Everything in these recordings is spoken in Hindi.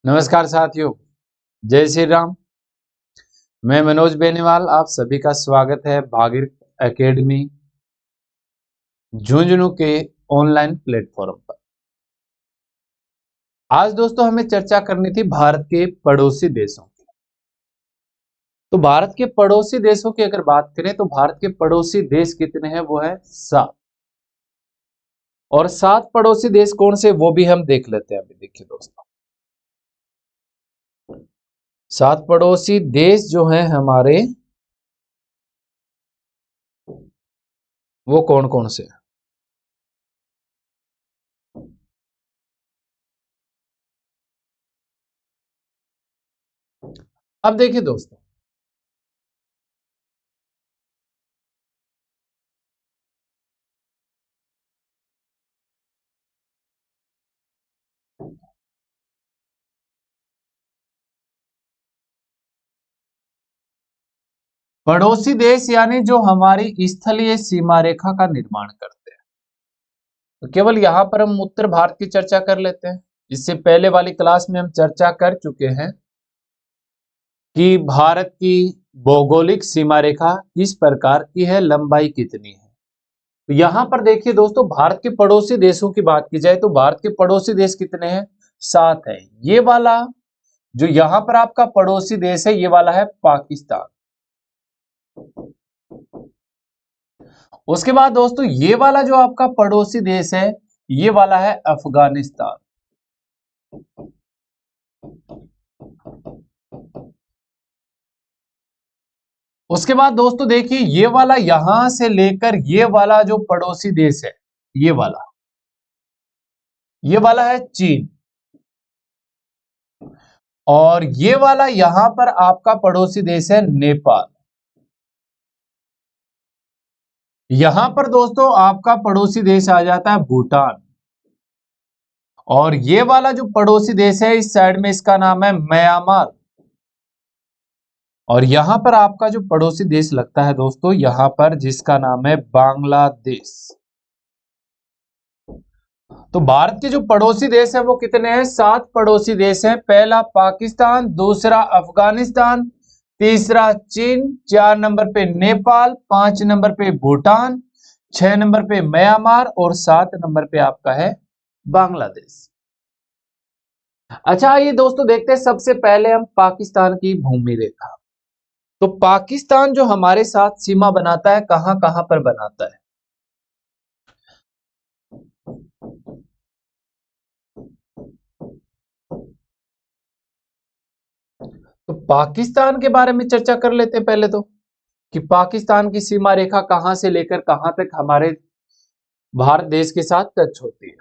नमस्कार साथियों, जय श्री राम। मैं मनोज बेनीवाल, आप सभी का स्वागत है भागीरथ एकेडमी झुंझुनू के ऑनलाइन प्लेटफॉर्म पर। आज दोस्तों हमें चर्चा करनी थी भारत के पड़ोसी देशों की। तो भारत के पड़ोसी देशों की अगर बात करें तो भारत के पड़ोसी देश कितने हैं? वो है 7। और 7 पड़ोसी देश कौन से, वो भी हम देख लेते हैं। अभी देखिए दोस्तों, 7 पड़ोसी देश जो हैं हमारे, वो कौन कौन से हैं? अब देखिए दोस्तों, पड़ोसी देश यानी जो हमारी स्थलीय सीमा रेखा का निर्माण करते हैं। तो केवल यहां पर हम उत्तर भारत की चर्चा कर लेते हैं। इससे पहले वाली क्लास में हम चर्चा कर चुके हैं कि भारत की भौगोलिक सीमा रेखा किस प्रकार की है, लंबाई कितनी है। तो यहां पर देखिए दोस्तों, भारत के पड़ोसी देशों की बात की जाए तो भारत के पड़ोसी देश कितने हैं? 7 है। ये वाला जो यहां पर आपका पड़ोसी देश है, ये वाला है पाकिस्तान। उसके बाद दोस्तों, ये वाला जो आपका पड़ोसी देश है, ये वाला है अफगानिस्तान। उसके बाद दोस्तों देखिए, ये वाला यहां से लेकर ये वाला जो पड़ोसी देश है, ये वाला है चीन। और ये वाला यहां पर आपका पड़ोसी देश है नेपाल। यहां पर दोस्तों आपका पड़ोसी देश आ जाता है भूटान। और ये वाला जो पड़ोसी देश है इस साइड में, इसका नाम है म्यांमार। और यहां पर आपका जो पड़ोसी देश लगता है दोस्तों, यहां पर जिसका नाम है बांग्लादेश। तो भारत के जो पड़ोसी देश है वो कितने हैं? 7 पड़ोसी देश हैं। पहला पाकिस्तान, दूसरा अफगानिस्तान, तीसरा चीन, 4 नंबर पे नेपाल, 5 नंबर पे भूटान, 6 नंबर पे म्यांमार और 7 नंबर पे आपका है बांग्लादेश। अच्छा, आइए दोस्तों देखते हैं सबसे पहले हम पाकिस्तान की भूमि रेखा। तो पाकिस्तान जो हमारे साथ सीमा बनाता है, कहां कहां पर बनाता है? तो पाकिस्तान के बारे में चर्चा कर लेते हैं पहले तो, कि पाकिस्तान की सीमा रेखा कहां से लेकर कहां तक हमारे भारत देश के साथ टच होती है।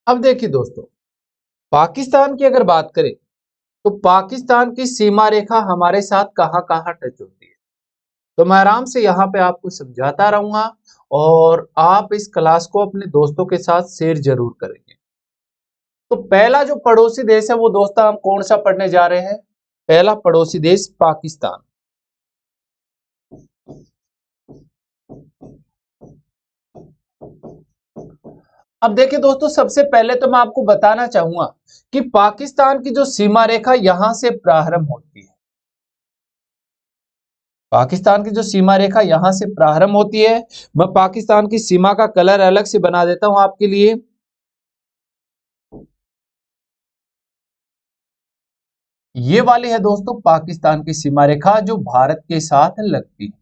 अब देखिए दोस्तों, पाकिस्तान की अगर बात करें तो पाकिस्तान की सीमा रेखा हमारे साथ कहां कहां टच होती है, तो मैं आराम से यहाँ पे आपको समझाता रहूंगा और आप इस क्लास को अपने दोस्तों के साथ शेयर जरूर करेंगे। तो पहला जो पड़ोसी देश है वो दोस्तों हम कौन सा पढ़ने जा रहे हैं? पहला पड़ोसी देश पाकिस्तान। अब देखिए दोस्तों, सबसे पहले तो मैं आपको बताना चाहूंगा कि पाकिस्तान की जो सीमा रेखा यहां से प्रारंभ होती है, पाकिस्तान की जो सीमा रेखा यहां से प्रारंभ होती है। मैं पाकिस्तान की सीमा का कलर अलग से बना देता हूं आपके लिए। ये वाली है दोस्तों पाकिस्तान की सीमा रेखा जो भारत के साथ लगती है।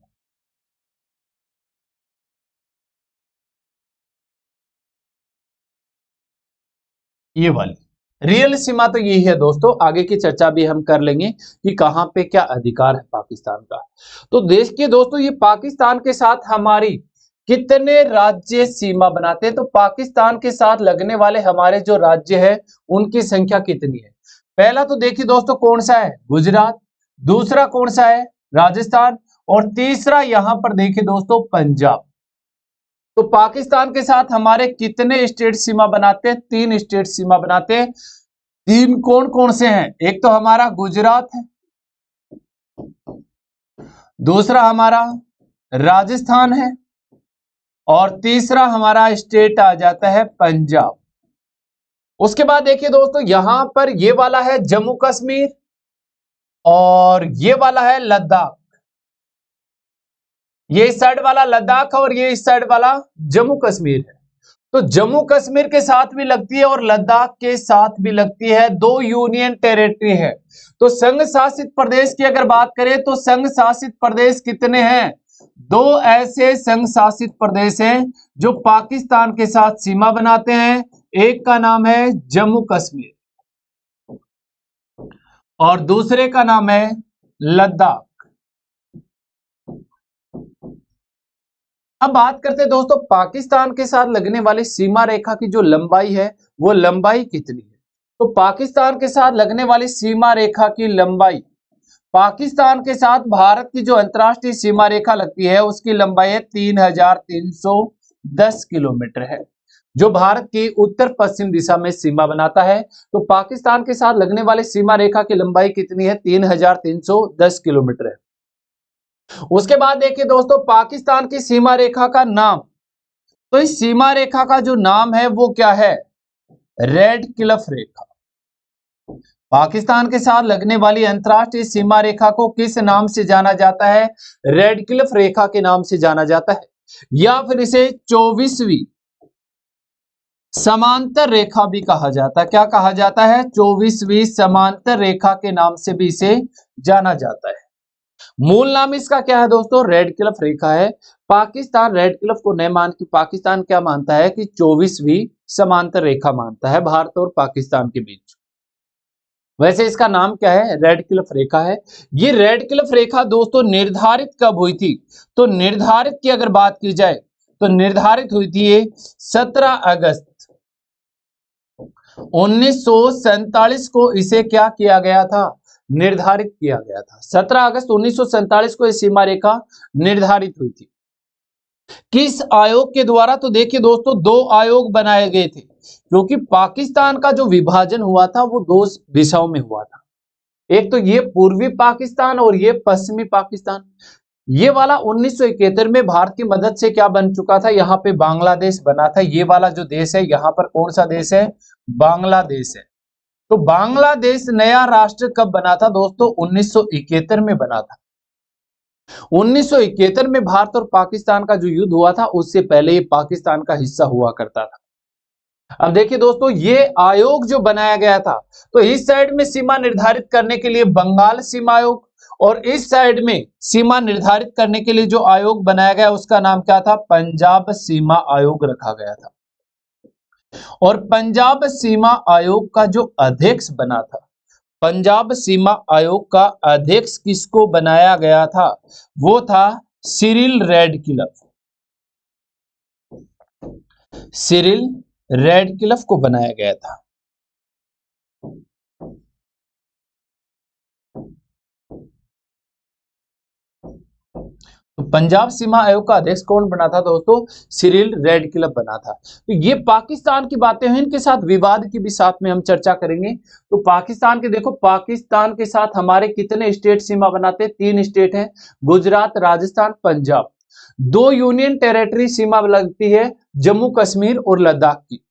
ये वाली रियल सीमा तो यही है दोस्तों। आगे की चर्चा भी हम कर लेंगे कि कहां पे क्या अधिकार है पाकिस्तान का। तो देश के दोस्तों ये पाकिस्तान के साथ हमारी कितने राज्य सीमा बनाते हैं, तो पाकिस्तान के साथ लगने वाले हमारे जो राज्य है उनकी संख्या कितनी है। पहला तो देखिए दोस्तों कौन सा है, गुजरात। दूसरा कौन सा है, राजस्थान। और तीसरा यहां पर देखिए दोस्तों पंजाब। तो पाकिस्तान के साथ हमारे कितने स्टेट सीमा बनाते हैं, 3 स्टेट सीमा बनाते हैं। 3 कौन कौन से हैं, एक तो हमारा गुजरात है, दूसरा हमारा राजस्थान है, और तीसरा हमारा स्टेट आ जाता है पंजाब। उसके बाद देखिए दोस्तों यहां पर ये वाला है जम्मू कश्मीर और ये वाला है लद्दाख। ये इस साइड वाला लद्दाख और ये इस साइड वाला जम्मू कश्मीर है। तो जम्मू कश्मीर के साथ भी लगती है और लद्दाख के साथ भी लगती है, 2 यूनियन टेरिटरी है। तो संघ शासित प्रदेश की अगर बात करें तो संघ शासित प्रदेश कितने हैं, 2 ऐसे संघ शासित प्रदेश हैं जो पाकिस्तान के साथ सीमा बनाते हैं। एक का नाम है जम्मू कश्मीर और दूसरे का नाम है लद्दाख। अब बात करते हैं दोस्तों पाकिस्तान के साथ लगने वाली सीमा रेखा की जो लंबाई है वो लंबाई कितनी है। तो पाकिस्तान के साथ लगने वाली सीमा रेखा की लंबाई, पाकिस्तान के साथ भारत की जो अंतरराष्ट्रीय सीमा रेखा लगती है उसकी लंबाई है 3310 किलोमीटर है, जो भारत की उत्तर पश्चिम दिशा में सीमा बनाता है। तो पाकिस्तान के साथ लगने वाली सीमा रेखा की लंबाई कितनी है, 3310 किलोमीटर है। उसके बाद देखिए दोस्तों पाकिस्तान की सीमा रेखा का नाम, तो इस सीमा रेखा का जो नाम है वो क्या है, रेड क्लिफ रेखा। पाकिस्तान के साथ लगने वाली अंतरराष्ट्रीय सीमा रेखा को किस नाम से जाना जाता है, रेड क्लिफ रेखा के नाम से जाना जाता है, या फिर इसे 24वीं समांतर रेखा भी कहा जाता है। क्या कहा जाता है, 24वीं समांतर रेखा के नाम से भी इसे जाना जाता है। मूल नाम इसका क्या है दोस्तों, रेड क्लिफ रेखा है। पाकिस्तान रेड क्लिफ को नहीं मान के पाकिस्तान क्या मानता है कि 24वीं समांतर रेखा मानता है भारत और पाकिस्तान के बीच। वैसे इसका नाम क्या है, रेड क्लिफ रेखा है। ये रेड क्लिफ रेखा दोस्तों निर्धारित कब हुई थी, तो निर्धारित की अगर बात की जाए तो निर्धारित हुई थी ये 17 अगस्त 1947 को इसे क्या किया गया था, निर्धारित किया गया था। 17 अगस्त 1947 को यह सीमा रेखा निर्धारित हुई थी। किस आयोग के द्वारा, तो देखिए दोस्तों 2 आयोग बनाए गए थे, क्योंकि पाकिस्तान का जो विभाजन हुआ था वो 2 दिशाओं में हुआ था। एक तो ये पूर्वी पाकिस्तान और ये पश्चिमी पाकिस्तान। ये वाला 1971 में भारत की मदद से क्या बन चुका था, यहाँ पे बांग्लादेश बना था। ये वाला जो देश है यहाँ पर कौन सा देश है, बांग्लादेश है। तो बांग्लादेश नया राष्ट्र कब बना था दोस्तों, 1971 में बना था। 1971 में भारत और पाकिस्तान का जो युद्ध हुआ था उससे पहले ये पाकिस्तान का हिस्सा हुआ करता था। अब देखिए दोस्तों ये आयोग जो बनाया गया था, तो इस साइड में सीमा निर्धारित करने के लिए बंगाल सीमा आयोग, और इस साइड में सीमा निर्धारित करने के लिए जो आयोग बनाया गया उसका नाम क्या था, पंजाब सीमा आयोग रखा गया था। और पंजाब सीमा आयोग का जो अध्यक्ष बना था, पंजाब सीमा आयोग का अध्यक्ष किसको बनाया गया था, वो था सिरिल रेडक्लिफ। सिरिल रेडक्लिफ को बनाया गया था। तो पंजाब सीमा आयोग का अध्यक्ष कौन बना था दोस्तों, सिरिल रेडक्लिफ बना था। तो ये पाकिस्तान की बातें हैं, इनके साथ विवाद की भी साथ में हम चर्चा करेंगे। तो पाकिस्तान के देखो, पाकिस्तान के साथ हमारे कितने स्टेट सीमा बनाते हैं, 3 स्टेट हैं, गुजरात, राजस्थान, पंजाब। 2 यूनियन टेरिटरी सीमा लगती है, जम्मू कश्मीर और लद्दाख की।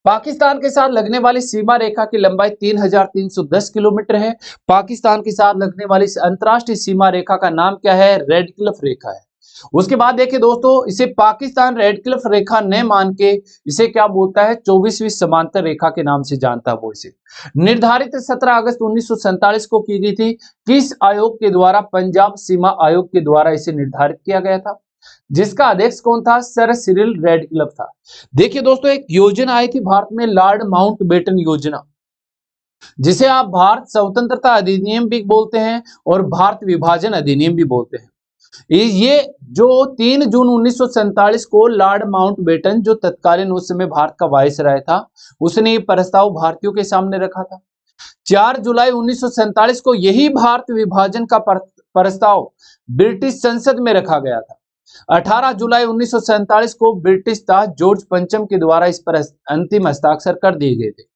पाकिस्तान के साथ लगने वाली सीमा रेखा की लंबाई 3310 किलोमीटर है। पाकिस्तान के साथ लगने वाली अंतरराष्ट्रीय सीमा रेखा का नाम क्या है, रेडक्लिफ रेखा है। उसके बाद देखिए दोस्तों, इसे पाकिस्तान रेडक्लिफ रेखा ने मान के इसे क्या बोलता है, 24वीं समांतर रेखा के नाम से जानता है वो इसे। निर्धारित 17 अगस्त 1947 को की गई थी। किस आयोग के द्वारा, पंजाब सीमा आयोग के द्वारा इसे निर्धारित किया गया था। जिसका अध्यक्ष कौन था? सर सिरिल रैडक्लिफ था। देखिए दोस्तों, एक योजना आई थी भारत में, लॉर्ड माउंटबेटन योजना, जिसे आप भारत स्वतंत्रता अधिनियम भी बोलते हैं और भारत विभाजन अधिनियम भी बोलते हैं। ये जो 3 जून 1947 को लॉर्ड माउंटबेटन, जो तत्कालीन उस समय भारत का वायसराय था, उसने ये प्रस्ताव भारतीयों के सामने रखा था। 4 जुलाई 1947 को यही भारत विभाजन का प्रस्ताव ब्रिटिश संसद में रखा गया था। 18 जुलाई 1947 को ब्रिटिश ताज जॉर्ज पंचम के द्वारा इस पर अंतिम हस्ताक्षर कर दिए गए थे।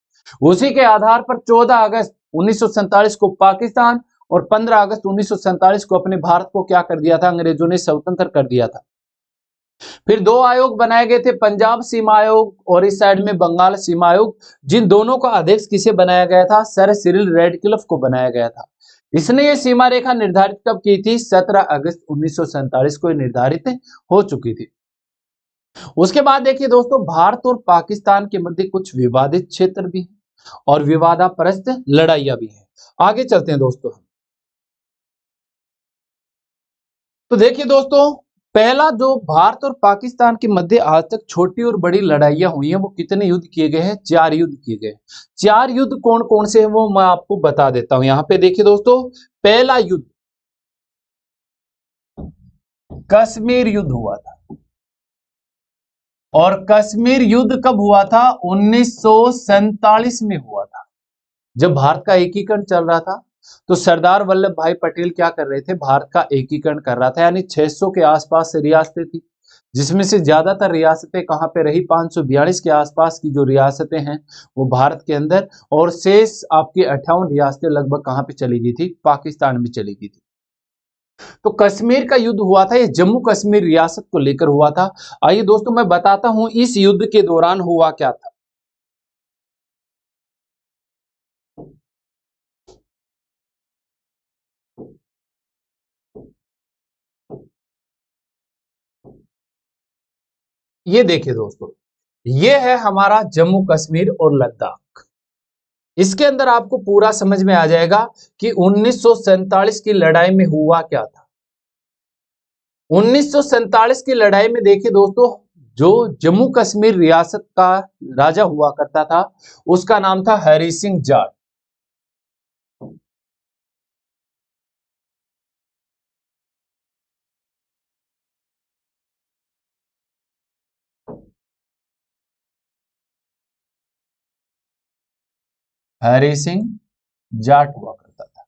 उसी के आधार पर 14 अगस्त 1947 को पाकिस्तान और 15 अगस्त 1947 को अपने भारत को क्या कर दिया था? अंग्रेजों ने स्वतंत्र कर दिया था। फिर 2 आयोग बनाए गए थे, पंजाब सीमा आयोग और इस साइड में बंगाल सीमा आयोग, जिन दोनों का अध्यक्ष किसे बनाया गया था? सर सिरिल रैडक्लिफ को बनाया गया था। इसने ये सीमा रेखा निर्धारित कब की थी? 17 अगस्त 1947 को निर्धारित हो चुकी थी। उसके बाद देखिए दोस्तों, भारत और पाकिस्तान के मध्य कुछ विवादित क्षेत्र भी है और विवादाप्रस्त लड़ाइयां भी है। आगे चलते हैं दोस्तों। तो देखिए दोस्तों, पहला जो भारत और पाकिस्तान के मध्य आज तक छोटी और बड़ी लड़ाइयां हुई हैं, वो कितने युद्ध किए गए हैं? 4 युद्ध किए गए। 4 युद्ध कौन कौन से हैं वो मैं आपको बता देता हूं। यहां पे देखिए दोस्तों, पहला युद्ध कश्मीर युद्ध हुआ था। और कश्मीर युद्ध कब हुआ था? 1947 में हुआ था, जब भारत का एकीकरण चल रहा था। तो सरदार वल्लभ भाई पटेल क्या कर रहे थे? भारत का एकीकरण कर रहा था, यानी 600 के आसपास रियासतें थी, जिसमें से ज्यादातर रियासतें कहां पे रही? 542 के आसपास की जो रियासतें हैं वो भारत के अंदर, और शेष आपकी 58 रियासतें लगभग कहां पे चली गई थी? पाकिस्तान में चली गई थी। तो कश्मीर का युद्ध हुआ था, ये जम्मू कश्मीर रियासत को लेकर हुआ था। आइए दोस्तों, मैं बताता हूं इस युद्ध के दौरान हुआ क्या था। ये देखिए दोस्तों, ये है हमारा जम्मू कश्मीर और लद्दाख। इसके अंदर आपको पूरा समझ में आ जाएगा कि 1947 की लड़ाई में हुआ क्या था। 1947 की लड़ाई में देखिए दोस्तों, जो जम्मू कश्मीर रियासत का राजा हुआ करता था, उसका नाम था हरि सिंह जाट। हरि सिंह जाट हुआ करता था।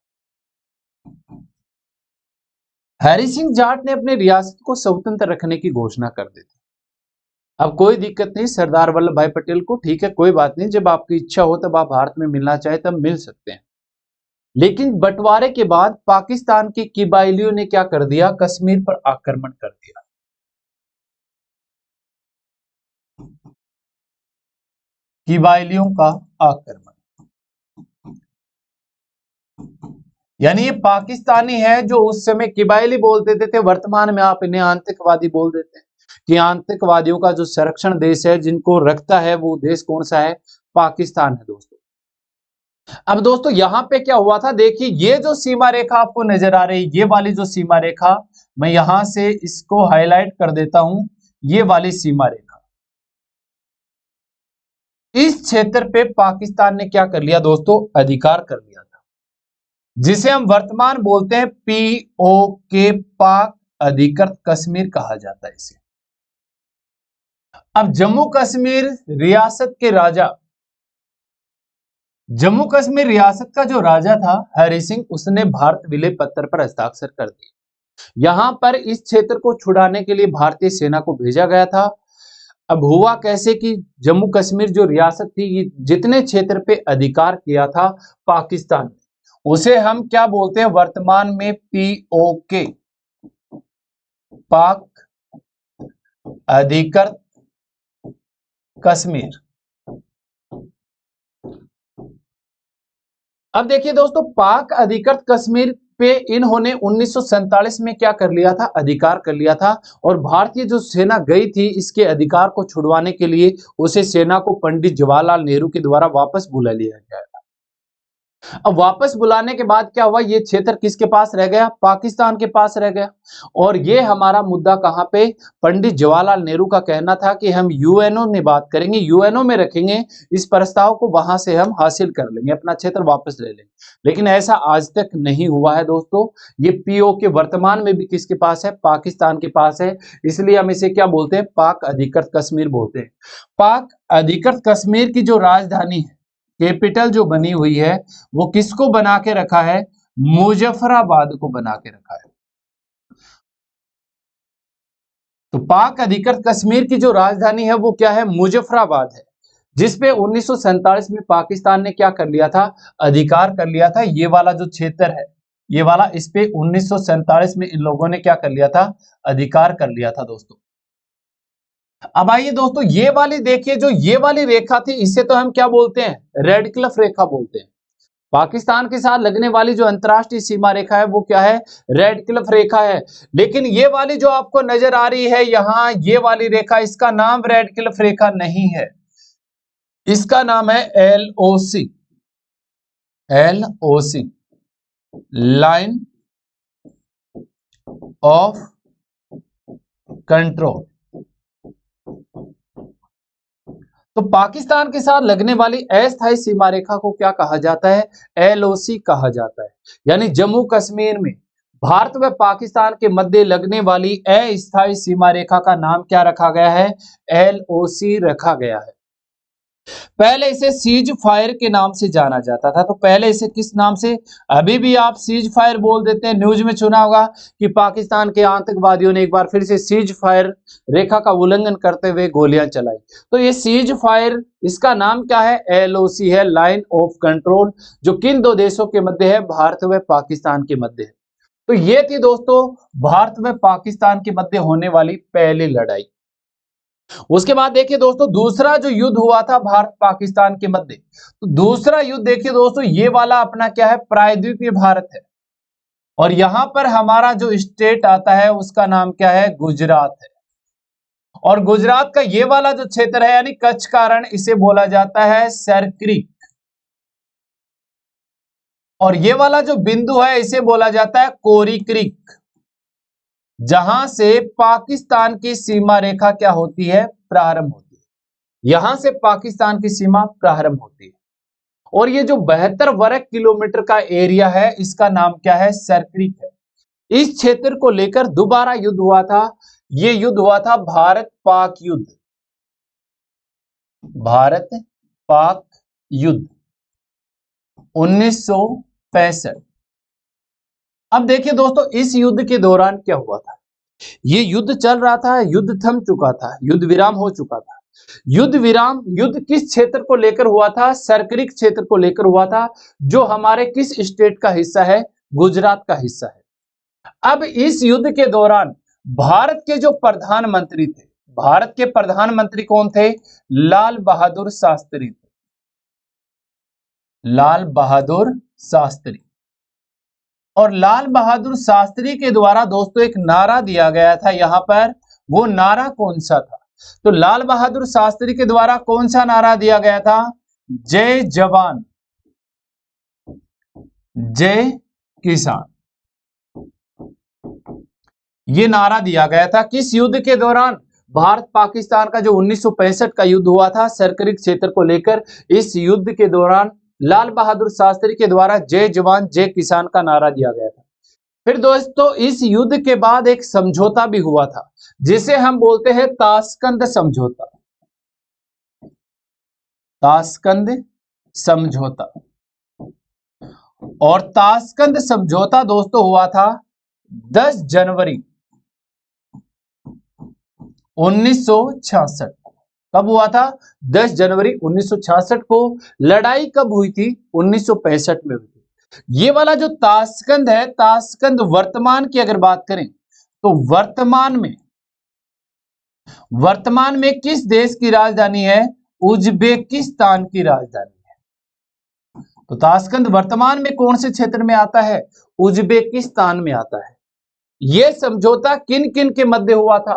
हरि सिंह जाट ने अपने रियासत को स्वतंत्र रखने की घोषणा कर दी थी। अब कोई दिक्कत नहीं सरदार वल्लभ भाई पटेल को, ठीक है, कोई बात नहीं, जब आपकी इच्छा हो तब आप भारत में मिलना चाहे तब मिल सकते हैं। लेकिन बंटवारे के बाद पाकिस्तान के क़बायलियों ने क्या कर दिया? कश्मीर पर आक्रमण कर दिया। क़बायलियों का आक्रमण, यानी ये पाकिस्तानी है जो उस समय क़बायली बोल देते थे, वर्तमान में आप इन्हें आतंकवादी बोल देते हैं। कि आतंकवादियों का जो संरक्षण देश है, जिनको रखता है, वो देश कौन सा है? पाकिस्तान है दोस्तों। अब दोस्तों यहां पे क्या हुआ था? देखिए, ये जो सीमा रेखा आपको नजर आ रही, ये वाली जो सीमा रेखा, मैं यहां से इसको हाईलाइट कर देता हूं। ये वाली सीमा रेखा, इस क्षेत्र पे पाकिस्तान ने क्या कर लिया दोस्तों? अधिकार कर लिया था, जिसे हम वर्तमान बोलते हैं POK, पाक अधिकृत कश्मीर कहा जाता है इसे। अब जम्मू कश्मीर रियासत के राजा, जम्मू कश्मीर रियासत का जो राजा था हरि सिंह, उसने भारत विलय पत्र पर हस्ताक्षर कर दिए। यहां पर इस क्षेत्र को छुड़ाने के लिए भारतीय सेना को भेजा गया था। अब हुआ कैसे कि जम्मू कश्मीर जो रियासत थी, ये जितने क्षेत्र पे अधिकार किया था पाकिस्तान, उसे हम क्या बोलते हैं वर्तमान में? POK, पाक अधिकृत कश्मीर। अब देखिए दोस्तों, पाक अधिकृत कश्मीर पे इन्होंने 1947 में क्या कर लिया था? अधिकार कर लिया था। और भारतीय जो सेना गई थी इसके अधिकार को छुड़वाने के लिए, उसे सेना को पंडित जवाहरलाल नेहरू के द्वारा वापस बुला लिया गया था। अब वापस बुलाने के बाद क्या हुआ, ये क्षेत्र किसके पास रह गया, पाकिस्तान के पास रह गया। और ये हमारा मुद्दा कहां पे, पंडित जवाहरलाल नेहरू का कहना था कि हम यूएनओ में बात करेंगे, यूएनओ में रखेंगे इस प्रस्ताव को, वहां से हम हासिल कर लेंगे, अपना क्षेत्र वापस ले लेंगे। लेकिन ऐसा आज तक नहीं हुआ है दोस्तों। ये पीओके वर्तमान में भी किसके पास है, पाकिस्तान के पास है। इसलिए हम इसे क्या बोलते हैं, पाक अधिकृत कश्मीर बोलते हैं। पाक अधिकृत कश्मीर की जो राजधानी है, कैपिटल जो बनी हुई है, वो किसको बना के रखा है, मुजफ्फराबाद को बना के रखा है। तो पाक अधिकृत कश्मीर की जो राजधानी है वो क्या है, मुजफ्फराबाद है, जिसपे 1947 में पाकिस्तान ने क्या कर लिया था, अधिकार कर लिया था। ये वाला जो क्षेत्र है, ये वाला, इस पे 1947 में इन लोगों ने क्या कर लिया था, अधिकार कर लिया था दोस्तों। अब आइए दोस्तों, ये वाली देखिए, जो ये वाली रेखा थी, इसे तो हम क्या बोलते हैं, रेड क्लिफ रेखा बोलते हैं। पाकिस्तान के साथ लगने वाली जो अंतरराष्ट्रीय सीमा रेखा है वो क्या है, रेड क्लिफ रेखा है। लेकिन ये वाली जो आपको नजर आ रही है यहां, ये वाली रेखा, इसका नाम रेड क्लिफ रेखा नहीं है, इसका नाम है LOC, LOC, line of control. तो पाकिस्तान के साथ लगने वाली अस्थायी सीमा रेखा को क्या कहा जाता है, LOC कहा जाता है। यानी जम्मू कश्मीर में भारत व पाकिस्तान के मध्य लगने वाली अस्थायी सीमा रेखा का नाम क्या रखा गया है, LOC रखा गया है। पहले इसे सीज फायर के नाम से जाना जाता था। तो पहले इसे किस नाम से, अभी भी आप सीज फायर बोल देते हैं। न्यूज में सुना होगा कि पाकिस्तान के आतंकवादियों ने एक बार फिर से सीज फायर रेखा का उल्लंघन करते हुए गोलियां चलाई। तो ये सीज फायर, इसका नाम क्या है, LOC है, लाइन ऑफ कंट्रोल, जो किन दो देशों के मध्य है, भारत व पाकिस्तान के मध्य है। तो ये थी दोस्तों भारत व पाकिस्तान के मध्य होने वाली पहली लड़ाई। उसके बाद देखिए दोस्तों, दूसरा जो युद्ध हुआ था भारत पाकिस्तान के मध्य, तो दूसरा युद्ध देखिए दोस्तों, ये वाला अपना क्या है, प्रायद्वीपीय भारत है। और यहां पर हमारा जो स्टेट आता है उसका नाम क्या है, गुजरात है। और गुजरात का ये वाला जो क्षेत्र है, यानी कच्छ का रण, इसे बोला जाता है सर क्रीक। और ये वाला जो बिंदु है इसे बोला जाता है कोरी क्रीक, जहां से पाकिस्तान की सीमा रेखा क्या होती है, प्रारंभ होती है। यहां से पाकिस्तान की सीमा प्रारंभ होती है। और ये जो 72 वर्ग किलोमीटर का एरिया है, इसका नाम क्या है, सरक्रीक है। इस क्षेत्र को लेकर दोबारा युद्ध हुआ था। ये युद्ध हुआ था भारत पाक युद्ध, भारत पाक युद्ध 1965। अब देखिए दोस्तों, इस युद्ध के दौरान क्या हुआ था, ये युद्ध चल रहा था, युद्ध थम चुका था, युद्ध विराम हो चुका था। युद्ध विराम, युद्ध किस क्षेत्र को लेकर हुआ था, सरक्रीक क्षेत्र को लेकर हुआ था, जो हमारे किस स्टेट का हिस्सा है, गुजरात का हिस्सा है। अब इस युद्ध के दौरान भारत के जो प्रधानमंत्री थे, भारत के प्रधानमंत्री कौन थे, लाल बहादुर शास्त्री थे, लाल बहादुर शास्त्री। और लाल बहादुर शास्त्री के द्वारा दोस्तों एक नारा दिया गया था यहां पर, वो नारा कौन सा था, तो लाल बहादुर शास्त्री के द्वारा कौन सा नारा दिया गया था, जय जवान जय किसान। ये नारा दिया गया था किस युद्ध के दौरान, भारत पाकिस्तान का जो 1965 का युद्ध हुआ था सरक्रीक क्षेत्र को लेकर, इस युद्ध के दौरान लाल बहादुर शास्त्री के द्वारा जय जवान जय किसान का नारा दिया गया था। फिर दोस्तों इस युद्ध के बाद एक समझौता भी हुआ था, जिसे हम बोलते हैं ताशकंद समझौता, ताशकंद समझौता। और ताशकंद समझौता दोस्तों हुआ था 10 जनवरी 1966। कब हुआ था, 10 जनवरी 1966 को। लड़ाई कब हुई थी, 1965 में हुई थी। ये वाला जो ताशकंद है, ताशकंद वर्तमान की अगर बात करें तो वर्तमान में किस देश की राजधानी है, उज्बेकिस्तान की राजधानी है। तो ताशकंद वर्तमान में कौन से क्षेत्र में आता है, उज्बेकिस्तान में आता है। यह समझौता किन किन के मध्य हुआ था,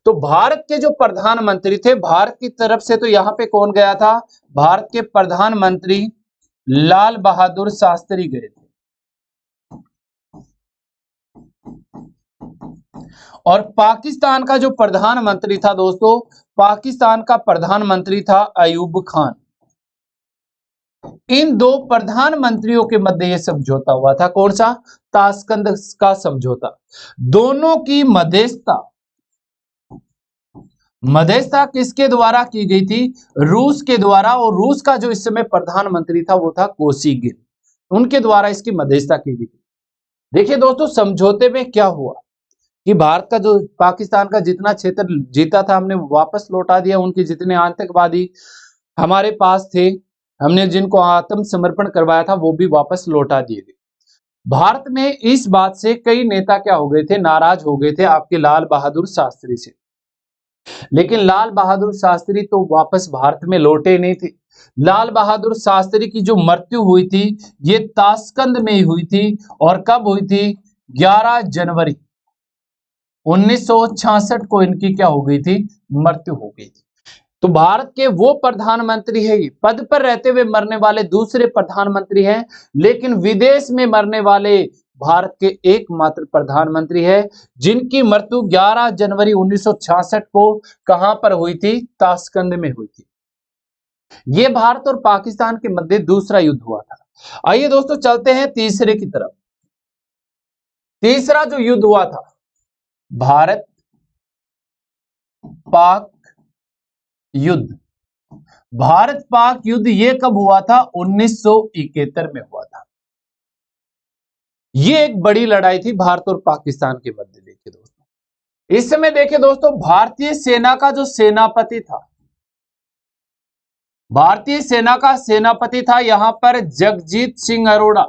तो भारत के जो प्रधानमंत्री थे, भारत की तरफ से तो यहां पे कौन गया था, भारत के प्रधानमंत्री लाल बहादुर शास्त्री गए थे। और पाकिस्तान का जो प्रधानमंत्री था दोस्तों, पाकिस्तान का प्रधानमंत्री था अयूब खान। इन दो प्रधानमंत्रियों के मध्य यह समझौता हुआ था। कौन सा? ताशकंद का समझौता। दोनों की मध्यस्थता किसके द्वारा की गई थी? रूस के द्वारा। और रूस का जो इस समय प्रधानमंत्री था वो था कोसिगिन, उनके द्वारा इसकी मध्यस्थता की गई थी। देखिए दोस्तों, समझौते में क्या हुआ कि भारत का जो पाकिस्तान का जितना क्षेत्र जीता था हमने वापस लौटा दिया। उनके जितने आतंकवादी हमारे पास थे, हमने जिनको आत्मसमर्पण करवाया था वो भी वापस लौटा दिए गए। भारत में इस बात से कई नेता क्या हो गए थे? नाराज हो गए थे आपके लाल बहादुर शास्त्री से। लेकिन लाल बहादुर शास्त्री तो वापस भारत में लौटे नहीं थे। लाल बहादुर शास्त्री की जो मृत्यु हुई थी ये ताशकंद में ही हुई थी। और कब हुई थी? 11 जनवरी 1966 को इनकी क्या हो गई थी? मृत्यु हो गई थी। तो भारत के वो प्रधानमंत्री है, पद पर रहते हुए मरने वाले दूसरे प्रधानमंत्री हैं, लेकिन विदेश में मरने वाले भारत के एकमात्र प्रधानमंत्री है जिनकी मृत्यु 11 जनवरी 1966 को कहां पर हुई थी? ताशकंद में हुई थी। यह भारत और पाकिस्तान के मध्य दूसरा युद्ध हुआ था। आइए दोस्तों चलते हैं तीसरे की तरफ। तीसरा जो युद्ध हुआ था भारत पाक युद्ध। भारत पाक युद्ध ये कब हुआ था? 1971 में हुआ था। ये एक बड़ी लड़ाई थी भारत और पाकिस्तान के मध्य। देखिए दोस्तों, इस समय देखिए दोस्तों, भारतीय सेना का जो सेनापति था, भारतीय सेना का सेनापति था यहां पर जगजीत सिंह अरोड़ा।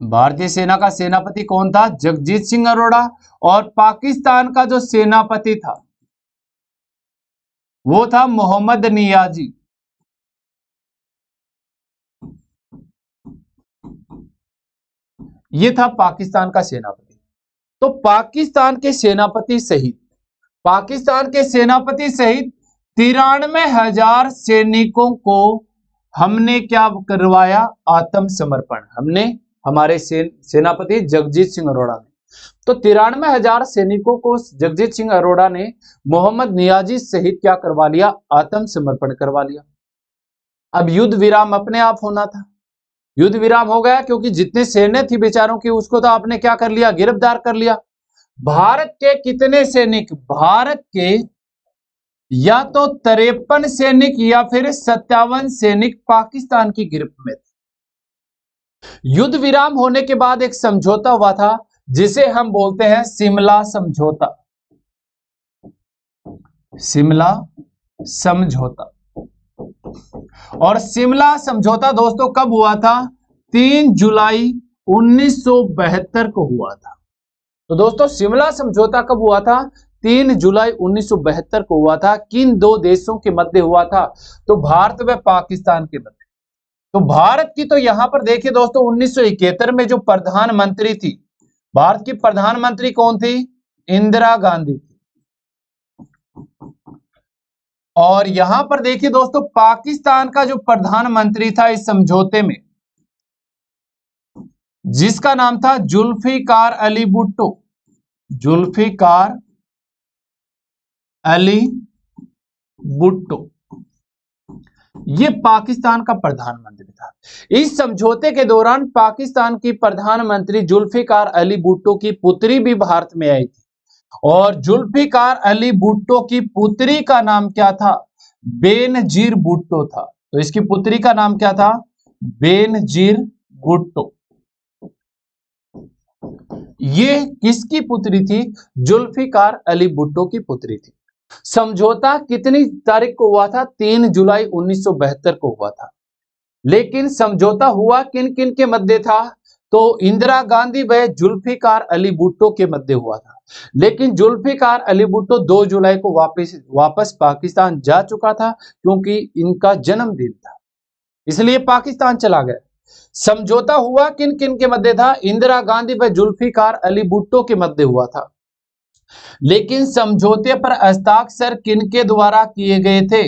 भारतीय सेना का सेनापति कौन था? जगजीत सिंह अरोड़ा। और पाकिस्तान का जो सेनापति था वो था मोहम्मद नियाजी। ये था पाकिस्तान का सेनापति। तो पाकिस्तान के सेनापति सहित 93,000 सैनिकों को हमने क्या करवाया? आत्मसमर्पण। हमने, हमारे सेनापति जगजीत सिंह अरोड़ा ने। तो 93,000 सैनिकों को जगजीत सिंह अरोड़ा ने मोहम्मद नियाजी सहित क्या करवा लिया? आत्मसमर्पण करवा लिया। अब युद्ध विराम अपने आप होना था। युद्ध विराम हो गया क्योंकि जितने सैन्य थी बेचारों की उसको तो आपने क्या कर लिया? गिरफ्तार कर लिया। भारत के कितने सैनिक? भारत के या तो 53 सैनिक या फिर 57 सैनिक पाकिस्तान की गिरफ्त में थे। युद्ध विराम होने के बाद एक समझौता हुआ था जिसे हम बोलते हैं शिमला समझौता। शिमला समझौता। और शिमला समझौता दोस्तों कब हुआ था? 3 जुलाई 1972 को हुआ था। तो दोस्तों शिमला समझौता कब हुआ था? 3 जुलाई 1972 को हुआ था। किन दो देशों के मध्य हुआ था? तो भारत व पाकिस्तान के मध्य। तो भारत की तो यहां पर देखिए दोस्तों 1971 में जो प्रधानमंत्री थी, भारत की प्रधानमंत्री कौन थी? इंदिरा गांधी थी। और यहां पर देखिए दोस्तों पाकिस्तान का जो प्रधानमंत्री था इस समझौते में, जिसका नाम था जुल्फिकार अली भुट्टो। जुल्फिकार अली भुट्टो ये पाकिस्तान का प्रधानमंत्री था। इस समझौते के दौरान पाकिस्तान की प्रधानमंत्री जुल्फिकार अली भुट्टो की पुत्री भी भारत में आई थी। और जुल्फिकार अली भुट्टो की पुत्री का नाम क्या था? बेनजीर भुट्टो था। तो इसकी पुत्री का नाम क्या था? बेनजीर भुट्टो। ये किसकी पुत्री थी? जुल्फिकार अली भुट्टो की पुत्री थी। समझौता कितनी तारीख को हुआ था? 3 जुलाई 1972 को हुआ था। लेकिन समझौता हुआ किन किन के मध्य था? तो इंदिरा गांधी व जुल्फिकार अली भुट्टो के मध्य हुआ था। लेकिन जुल्फिकार अली भुट्टो 2 जुलाई को वापस पाकिस्तान जा चुका था क्योंकि इनका जन्मदिन था, इसलिए पाकिस्तान चला गया। समझौता हुआ किन किन के मध्य था? इंदिरा गांधी व जुल्फिकार अली भुट्टो के मध्य हुआ था। लेकिन समझौते पर हस्ताक्षर किनके द्वारा किए गए थे?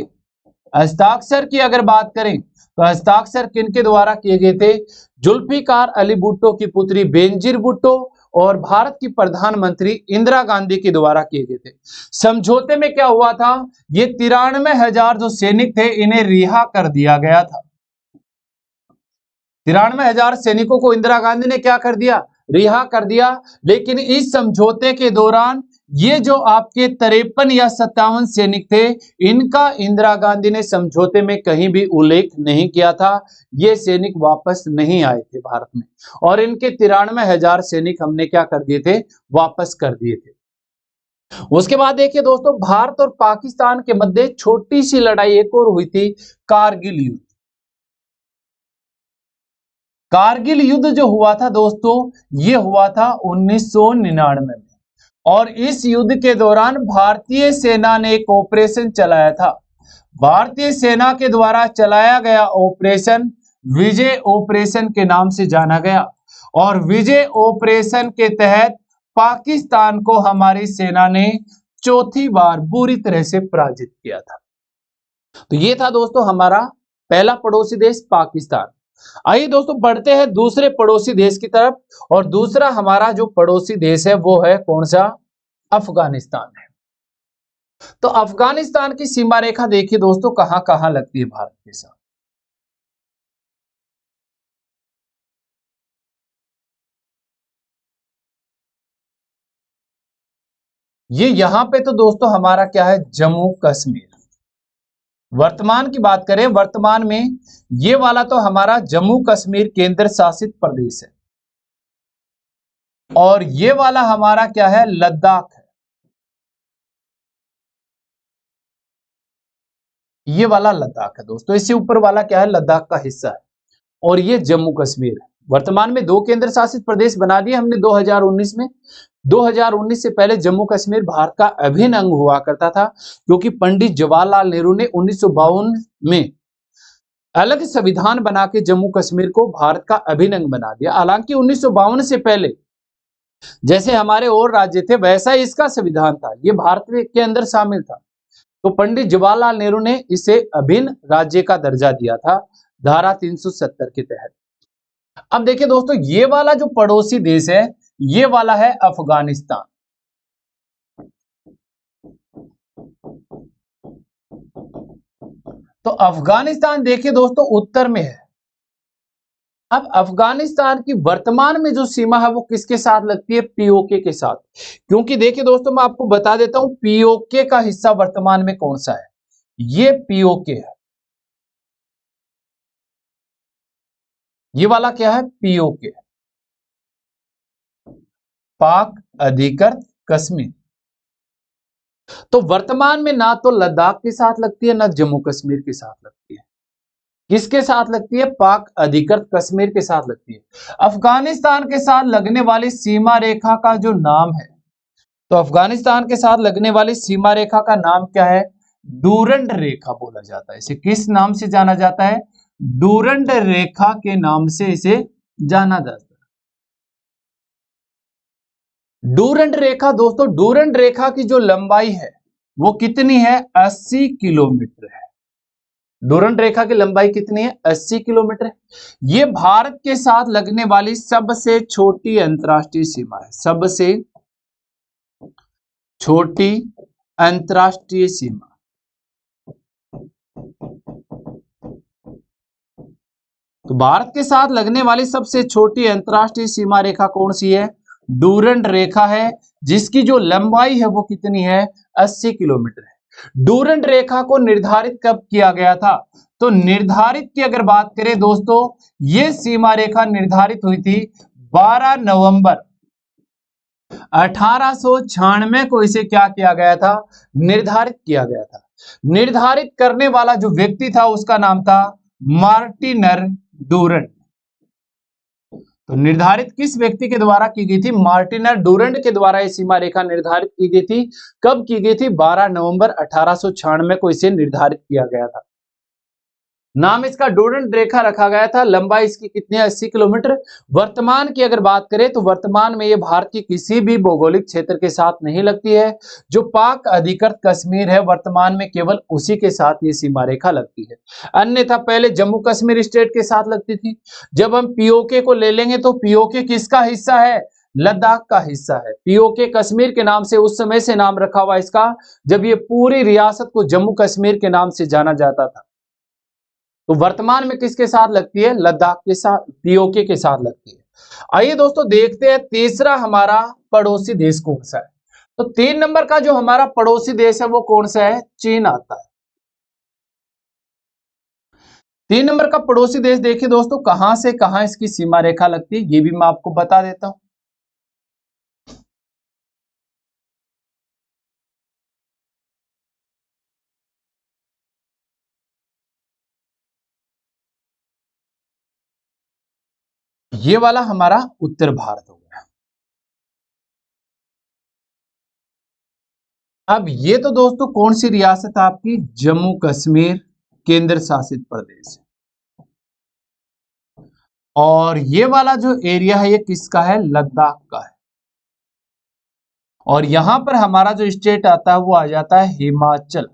हस्ताक्षर की अगर बात करें तो हस्ताक्षर किनके द्वारा किए गए थे? जुल्फिकार अली भुट्टो की पुत्री बेनजीर भुट्टो और भारत की प्रधानमंत्री इंदिरा गांधी के द्वारा किए गए थे। समझौते में क्या हुआ था? ये 93,000 जो सैनिक थे इन्हें रिहा कर दिया गया था। 93,000 सैनिकों को इंदिरा गांधी ने क्या कर दिया? रिहा कर दिया। लेकिन इस समझौते के दौरान ये जो आपके 53 या 57 सैनिक थे, इनका इंदिरा गांधी ने समझौते में कहीं भी उल्लेख नहीं किया था। ये सैनिक वापस नहीं आए थे भारत में और इनके 93,000 सैनिक हमने क्या कर दिए थे? वापस कर दिए थे। उसके बाद देखिए दोस्तों, भारत और पाकिस्तान के मध्य छोटी सी लड़ाई एक और हुई थी, कारगिल युद्ध। कारगिल युद्ध जो हुआ था दोस्तों, ये हुआ था 1999 में और इस युद्ध के दौरान भारतीय सेना ने एक ऑपरेशन चलाया था। भारतीय सेना के द्वारा चलाया गया ऑपरेशन विजय ऑपरेशन के नाम से जाना गया और विजय ऑपरेशन के तहत पाकिस्तान को हमारी सेना ने चौथी बार बुरी तरह से पराजित किया था। तो ये था दोस्तों हमारा पहला पड़ोसी देश पाकिस्तान। आइए दोस्तों बढ़ते हैं दूसरे पड़ोसी देश की तरफ और दूसरा हमारा जो पड़ोसी देश है वो है कौन सा? अफगानिस्तान है। तो अफगानिस्तान की सीमा रेखा देखिए दोस्तों कहां कहां लगती है भारत के साथ। ये यहां पे तो दोस्तों हमारा क्या है? जम्मू कश्मीर। वर्तमान की बात करें, वर्तमान में ये वाला तो हमारा जम्मू कश्मीर केंद्र शासित प्रदेश है और ये वाला हमारा क्या है? लद्दाख है। ये वाला लद्दाख है दोस्तों, इससे ऊपर वाला क्या है? लद्दाख का हिस्सा है और ये जम्मू कश्मीर है। वर्तमान में दो केंद्र शासित प्रदेश बना दिए हमने 2019 में। 2019 से पहले जम्मू कश्मीर भारत का अभिन्न अंग हुआ करता था क्योंकि पंडित जवाहरलाल नेहरू ने 1952 में अलग संविधान बना के जम्मू कश्मीर को भारत का अभिन्न अंग बना दिया। हालांकि 1952 से पहले जैसे हमारे और राज्य थे वैसा ही इसका संविधान था, ये भारत के अंदर शामिल था। तो पंडित जवाहरलाल नेहरू ने इसे अभिन्न राज्य का दर्जा दिया था धारा 370 के तहत। अब देखिए दोस्तों, ये वाला जो पड़ोसी देश है ये वाला है अफगानिस्तान। तो अफगानिस्तान देखिए दोस्तों उत्तर में है। अब अफगानिस्तान की वर्तमान में जो सीमा है वो किसके साथ लगती है? पीओके के साथ। क्योंकि देखिए दोस्तों मैं आपको बता देता हूं पीओके का हिस्सा वर्तमान में कौन सा है। ये पीओके है। ये वाला क्या है? पीओके, पाक अधिकृत कश्मीर। तो वर्तमान में ना तो लद्दाख के साथ लगती है ना जम्मू कश्मीर के साथ लगती है। किसके साथ लगती है? पाक अधिकृत कश्मीर के साथ लगती है। अफगानिस्तान के साथ लगने वाली सीमा रेखा का जो नाम है, तो अफगानिस्तान के साथ लगने वाली सीमा रेखा का नाम क्या है? डूरंड रेखा बोला जाता है। इसे किस नाम से जाना जाता है? डूरंड रेखा के नाम से इसे जाना जाता है। डूरंड रेखा दोस्तों, डूरंड रेखा की जो लंबाई है वो कितनी है? 80 किलोमीटर है। डूरंड रेखा की लंबाई कितनी है? 80 किलोमीटर है। ये भारत के साथ लगने वाली सबसे छोटी अंतर्राष्ट्रीय सीमा है, सबसे छोटी अंतर्राष्ट्रीय सीमा। तो भारत के साथ लगने वाली सबसे छोटी अंतर्राष्ट्रीय सीमा रेखा कौन सी है? डूरंड रेखा है, जिसकी जो लंबाई है वो कितनी है? 80 किलोमीटर है। डूरंड रेखा को निर्धारित कब किया गया था? तो निर्धारित की अगर बात करें दोस्तों, ये सीमा रेखा निर्धारित हुई थी 12 नवंबर 1896 को। इसे क्या किया गया था? निर्धारित किया गया था। निर्धारित करने वाला जो व्यक्ति था उसका नाम था मार्टिनर डूरंड। तो निर्धारित किस व्यक्ति के द्वारा की गई थी? मार्टिनर डूरंड के द्वारा यह सीमा रेखा निर्धारित की गई थी। कब की गई थी? 12 नवंबर 1896 को इसे निर्धारित किया गया था। नाम इसका डोडेंट रेखा रखा गया था। लंबाई इसकी कितनी है? 80 किलोमीटर। वर्तमान की अगर बात करें तो वर्तमान में ये भारत की किसी भी भौगोलिक क्षेत्र के साथ नहीं लगती है। जो पाक अधिकृत कश्मीर है वर्तमान में केवल उसी के साथ ये सीमा रेखा लगती है, अन्यथा पहले जम्मू कश्मीर स्टेट के साथ लगती थी। जब हम पीओके को ले लेंगे तो पीओके किसका हिस्सा है? लद्दाख का हिस्सा है। पीओके कश्मीर के नाम से उस समय से नाम रखा हुआ इसका, जब ये पूरी रियासत को जम्मू कश्मीर के नाम से जाना जाता था। तो वर्तमान में किसके साथ लगती है? लद्दाख के साथ, पीओके के साथ लगती है। आइए दोस्तों देखते हैं तीसरा हमारा पड़ोसी देश कौन सा है। तो 3 नंबर का जो हमारा पड़ोसी देश है वो कौन सा है? चीन आता है। 3 नंबर का पड़ोसी देश देखिए दोस्तों, कहां से कहां इसकी सीमा रेखा लगती है ये भी मैं आपको बता देता हूं। ये वाला हमारा उत्तर भारत हो गया। अब ये तो दोस्तों कौन सी रियासत है आपकी? जम्मू कश्मीर केंद्र शासित प्रदेश। और ये वाला जो एरिया है ये किसका है? लद्दाख का है। और यहां पर हमारा जो स्टेट आता है वो आ जाता है हिमाचल।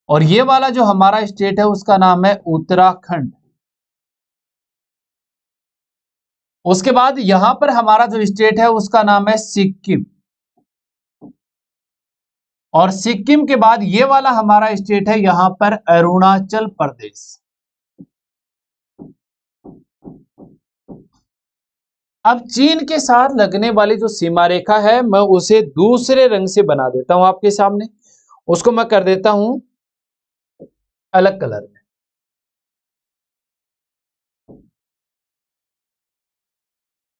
और ये वाला जो हमारा स्टेट है उसका नाम है उत्तराखंड। उसके बाद यहां पर हमारा जो स्टेट है उसका नाम है सिक्किम। और सिक्किम के बाद ये वाला हमारा स्टेट है यहां पर अरुणाचल प्रदेश। अब चीन के साथ लगने वाली जो सीमा रेखा है मैं उसे दूसरे रंग से बना देता हूं आपके सामने। उसको मैं कर देता हूं अलग कलर में।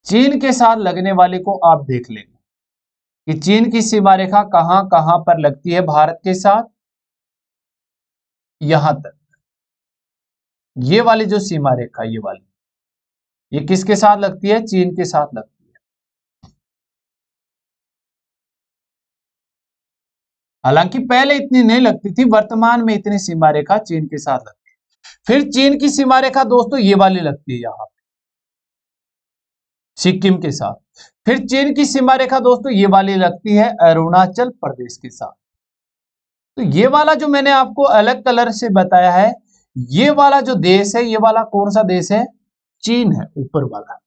चीन के साथ लगने वाले को आप देख लेंगे कि चीन की सीमा रेखा कहां कहां पर लगती है भारत के साथ। यहां तक ये वाली जो सीमा रेखा ये वाली, ये किसके साथ लगती है? चीन के साथ लगती है। हालांकि पहले इतनी नहीं लगती थी, वर्तमान में इतनी सीमा रेखा चीन के साथ लगती है। फिर चीन की सीमा रेखा दोस्तों ये वाली लगती है यहां सिक्किम के साथ। फिर चीन की सीमा रेखा दोस्तों ये वाली लगती है अरुणाचल प्रदेश के साथ। तो ये वाला जो मैंने आपको अलग कलर से बताया है, ये वाला जो देश है ये वाला कौन सा देश है? चीन है, ऊपर वाला।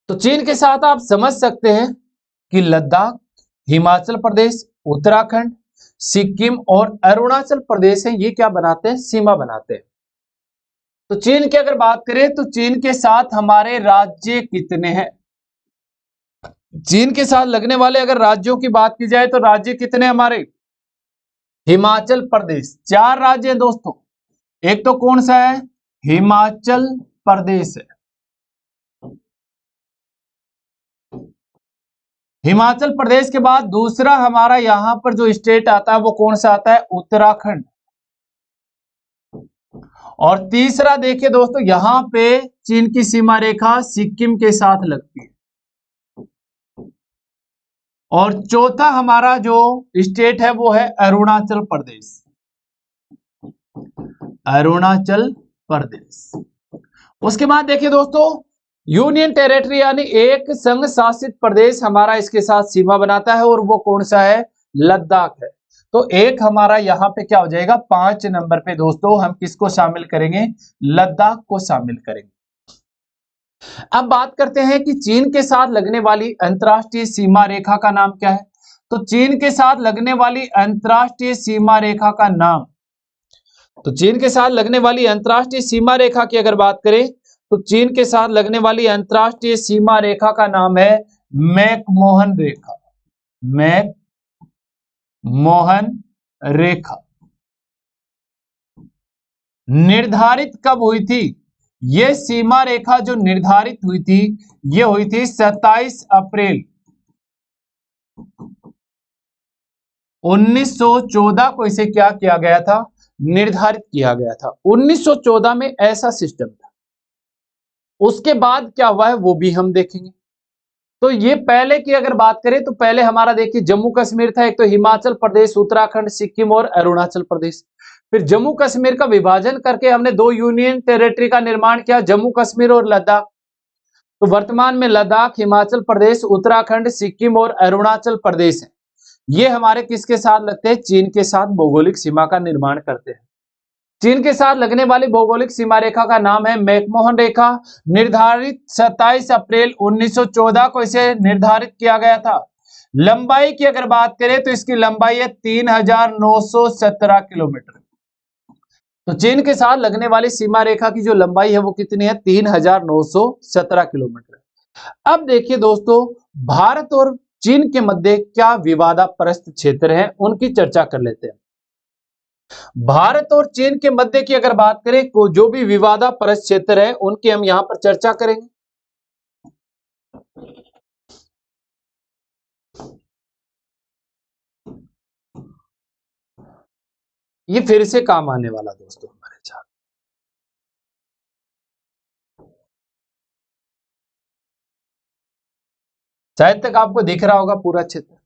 तो चीन के साथ आप समझ सकते हैं कि लद्दाख, हिमाचल प्रदेश, उत्तराखंड, सिक्किम और अरुणाचल प्रदेश है, ये क्या बनाते हैं? सीमा बनाते हैं। तो चीन की अगर बात करें तो चीन के साथ हमारे राज्य कितने हैं? चीन के साथ लगने वाले अगर राज्यों की बात की जाए तो राज्य कितने हमारे? हिमाचल प्रदेश 4 राज्य हैं दोस्तों। एक तो कौन सा है? हिमाचल प्रदेश है। हिमाचल प्रदेश के बाद दूसरा हमारा यहां पर जो स्टेट आता है वो कौन सा आता है? उत्तराखंड। और तीसरा देखिए दोस्तों, यहां पे चीन की सीमा रेखा सिक्किम के साथ लगती है। और चौथा हमारा जो स्टेट है वो है अरुणाचल प्रदेश। अरुणाचल प्रदेश। उसके बाद देखिए दोस्तों, यूनियन टेरिटरी यानी एक संघ शासित प्रदेश हमारा इसके साथ सीमा बनाता है और वो कौन सा है? लद्दाख है। तो एक हमारा यहां पे क्या हो जाएगा? 5 नंबर पे दोस्तों हम किसको शामिल करेंगे? लद्दाख को शामिल करेंगे। अब बात करते हैं कि चीन के साथ लगने वाली अंतरराष्ट्रीय सीमा रेखा का नाम क्या है। तो चीन के साथ लगने वाली अंतरराष्ट्रीय सीमा रेखा का नाम, तो चीन के साथ लगने वाली अंतरराष्ट्रीय सीमा रेखा की अगर बात करें तो चीन के साथ लगने वाली अंतरराष्ट्रीय सीमा रेखा का नाम है मैकमोहन रेखा। मैकमोहन रेखा। निर्धारित कब हुई थी? यह सीमा रेखा जो निर्धारित हुई थी यह हुई थी 27 अप्रैल 1914 को इसे क्या किया गया था? निर्धारित किया गया था। 1914 में ऐसा सिस्टम था। उसके बाद क्या हुआ है वो भी हम देखेंगे। तो ये पहले की अगर बात करें तो पहले हमारा देखिए जम्मू कश्मीर था, एक तो हिमाचल प्रदेश, उत्तराखंड, सिक्किम और अरुणाचल प्रदेश। फिर जम्मू कश्मीर का विभाजन करके हमने दो यूनियन टेरिटरी का निर्माण किया, जम्मू कश्मीर और लद्दाख। तो वर्तमान में लद्दाख, हिमाचल प्रदेश, उत्तराखंड, सिक्किम और अरुणाचल प्रदेश है, ये हमारे किसके साथ लगते हैं? चीन के साथ भौगोलिक सीमा का निर्माण करते हैं। चीन के साथ लगने वाली भौगोलिक सीमा रेखा का नाम है मैकमोहन रेखा। निर्धारित 27 अप्रैल 1914 को इसे निर्धारित किया गया था। लंबाई की अगर बात करें तो इसकी लंबाई है 3917 किलोमीटर। तो चीन के साथ लगने वाली सीमा रेखा की जो लंबाई है वो कितनी है? 3917 किलोमीटर। अब देखिए दोस्तों, भारत और चीन के मध्य क्या विवादाप्रस्त क्षेत्र है, उनकी चर्चा कर लेते हैं। भारत और चीन के मध्य की अगर बात करें, जो भी विवादाप्रस्त क्षेत्र है उनकी हम यहां पर चर्चा करेंगे। ये फिर से काम आने वाला दोस्तों हमारे साथ। शायद तक आपको दिख रहा होगा पूरा क्षेत्र।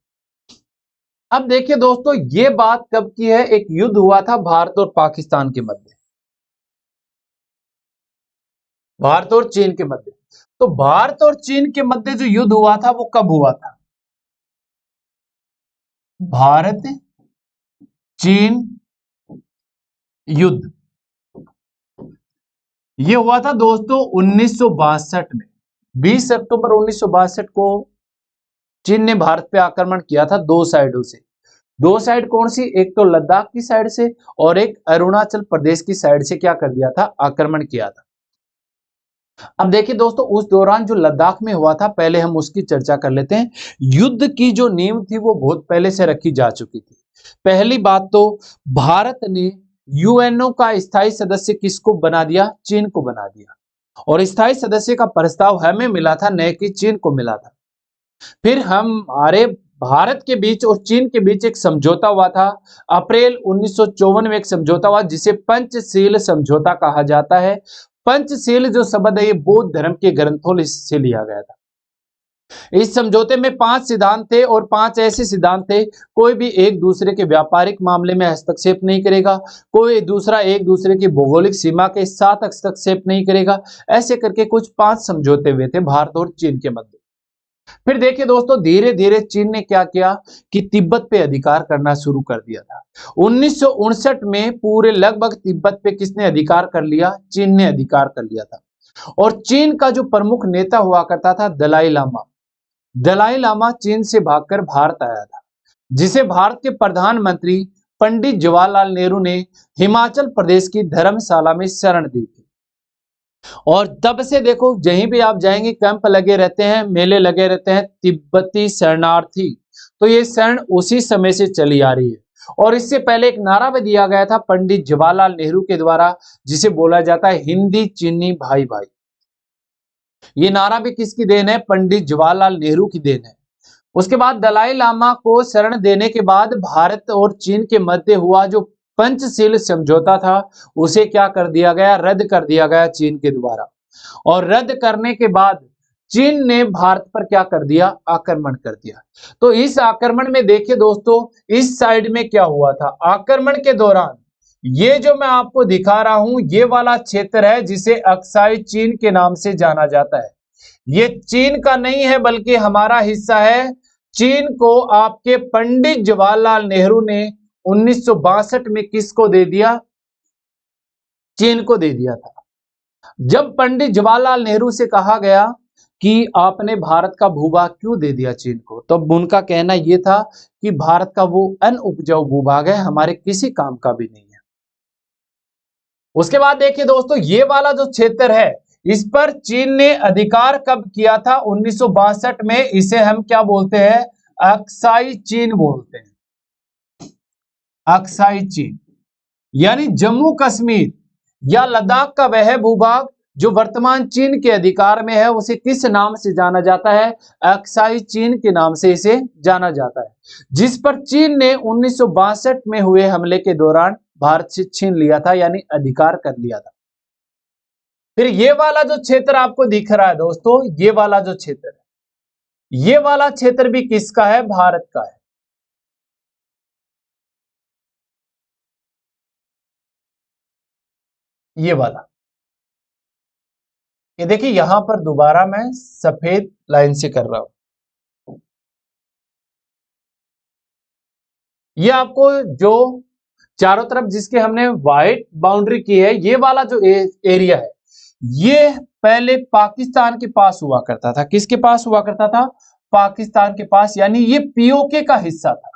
अब देखिए दोस्तों, ये बात कब की है? एक युद्ध हुआ था भारत और पाकिस्तान के मध्य, भारत और चीन के मध्य। तो भारत और चीन के मध्य जो युद्ध हुआ था वो कब हुआ था? भारत चीन युद्ध ये हुआ था दोस्तों 1962 में। 20 अक्टूबर 1962 को चीन ने भारत पे आक्रमण किया था दो साइडों से। दो साइड कौन सी? एक तो लद्दाख की साइड से और एक अरुणाचल प्रदेश की साइड से क्या कर दिया था? आक्रमण किया था। अब देखिए दोस्तों, उस दौरान जो लद्दाख में हुआ था, पहले हम उसकी चर्चा कर लेते हैं। युद्ध की जो नींव थी वो बहुत पहले से रखी जा चुकी थी। पहली बात तो भारत ने यूएनओ का स्थायी सदस्य किसको बना दिया? चीन को बना दिया। और स्थायी सदस्य का प्रस्ताव हमें मिला था, न कि चीन को मिला था। फिर हमारे भारत के बीच और चीन के बीच एक समझौता हुआ था अप्रैल 1954 में। एक समझौता हुआ जिसे पंचशील समझौता कहा जाता है। पंचशील जो शब्द है ये बौद्ध धर्म के ग्रंथों से लिया गया था। इस समझौते में 5 सिद्धांत थे और 5 ऐसे सिद्धांत थे, कोई भी एक दूसरे के व्यापारिक मामले में हस्तक्षेप नहीं करेगा, कोई दूसरा एक दूसरे की भौगोलिक सीमा के साथ हस्तक्षेप नहीं करेगा। ऐसे करके कुछ 5 समझौते हुए थे भारत और चीन के मध्य। फिर देखिए दोस्तों, धीरे धीरे चीन ने क्या किया कि तिब्बत पे अधिकार करना शुरू कर दिया था। 1959 में पूरे लगभग तिब्बत पे किसने अधिकार कर लिया? चीन ने अधिकार कर लिया था। और चीन का जो प्रमुख नेता हुआ करता था दलाई लामा। दलाई लामा चीन से भागकर भारत आया था, जिसे भारत के प्रधानमंत्री पंडित जवाहरलाल नेहरू ने हिमाचल प्रदेश की धर्मशाला में शरण दी थी। और तब से देखो, जहीं भी आप जाएंगे कैंप लगे रहते हैं, मेले लगे रहते हैं, तिब्बती शरणार्थी। तो ये शरण उसी समय से चली आ रही है। और इससे पहले एक नारा भी दिया गया था पंडित जवाहरलाल नेहरू के द्वारा, जिसे बोला जाता है हिंदी चीनी भाई भाई। ये नारा भी किसकी देन है? पंडित जवाहरलाल नेहरू की देन है। उसके बाद दलाई लामा को शरण देने के बाद भारत और चीन के मध्य हुआ जो पंचशील समझौता था, उसे क्या कर दिया गया? रद्द कर दिया गया चीन के द्वारा। और रद्द करने के बाद चीन ने भारत पर क्या कर दिया? आक्रमण कर दिया। तो इस आक्रमण में देखिए दोस्तों, इस साइड में क्या हुआ था आक्रमण के दौरान? ये जो मैं आपको दिखा रहा हूं, ये वाला क्षेत्र है जिसे अक्साई चीन के नाम से जाना जाता है। ये चीन का नहीं है बल्कि हमारा हिस्सा है। चीन को आपके पंडित जवाहरलाल नेहरू ने 1962 में किसको दे दिया? चीन को दे दिया था। जब पंडित जवाहरलाल नेहरू से कहा गया कि आपने भारत का भूभाग क्यों दे दिया चीन को, तब उनका कहना यह था कि भारत का वो अनउपजाऊ भूभाग है, हमारे किसी काम का भी नहीं है। उसके बाद देखिए दोस्तों, ये वाला जो क्षेत्र है इस पर चीन ने अधिकार कब किया था? 1962 में। इसे हम क्या बोलते हैं? अक्साई चीन बोलते हैं। अक्साई चीन यानी जम्मू कश्मीर या लद्दाख का वह भूभाग जो वर्तमान चीन के अधिकार में है, उसे किस नाम से जाना जाता है? अक्साई चीन के नाम से इसे जाना जाता है, जिस पर चीन ने 1962 में हुए हमले के दौरान भारत से छीन लिया था, यानी अधिकार कर लिया था। फिर ये वाला जो क्षेत्र आपको दिख रहा है दोस्तों, ये वाला जो क्षेत्र है, ये वाला क्षेत्र भी किसका है? भारत का है। ये वाला, ये देखिए यहां पर दोबारा मैं सफेद लाइन से कर रहा हूं। ये आपको जो चारों तरफ जिसके हमने व्हाइट बाउंड्री की है, ये वाला जो एरिया है, ये पहले पाकिस्तान के पास हुआ करता था। किसके पास हुआ करता था? पाकिस्तान के पास, यानी ये पीओके का हिस्सा था।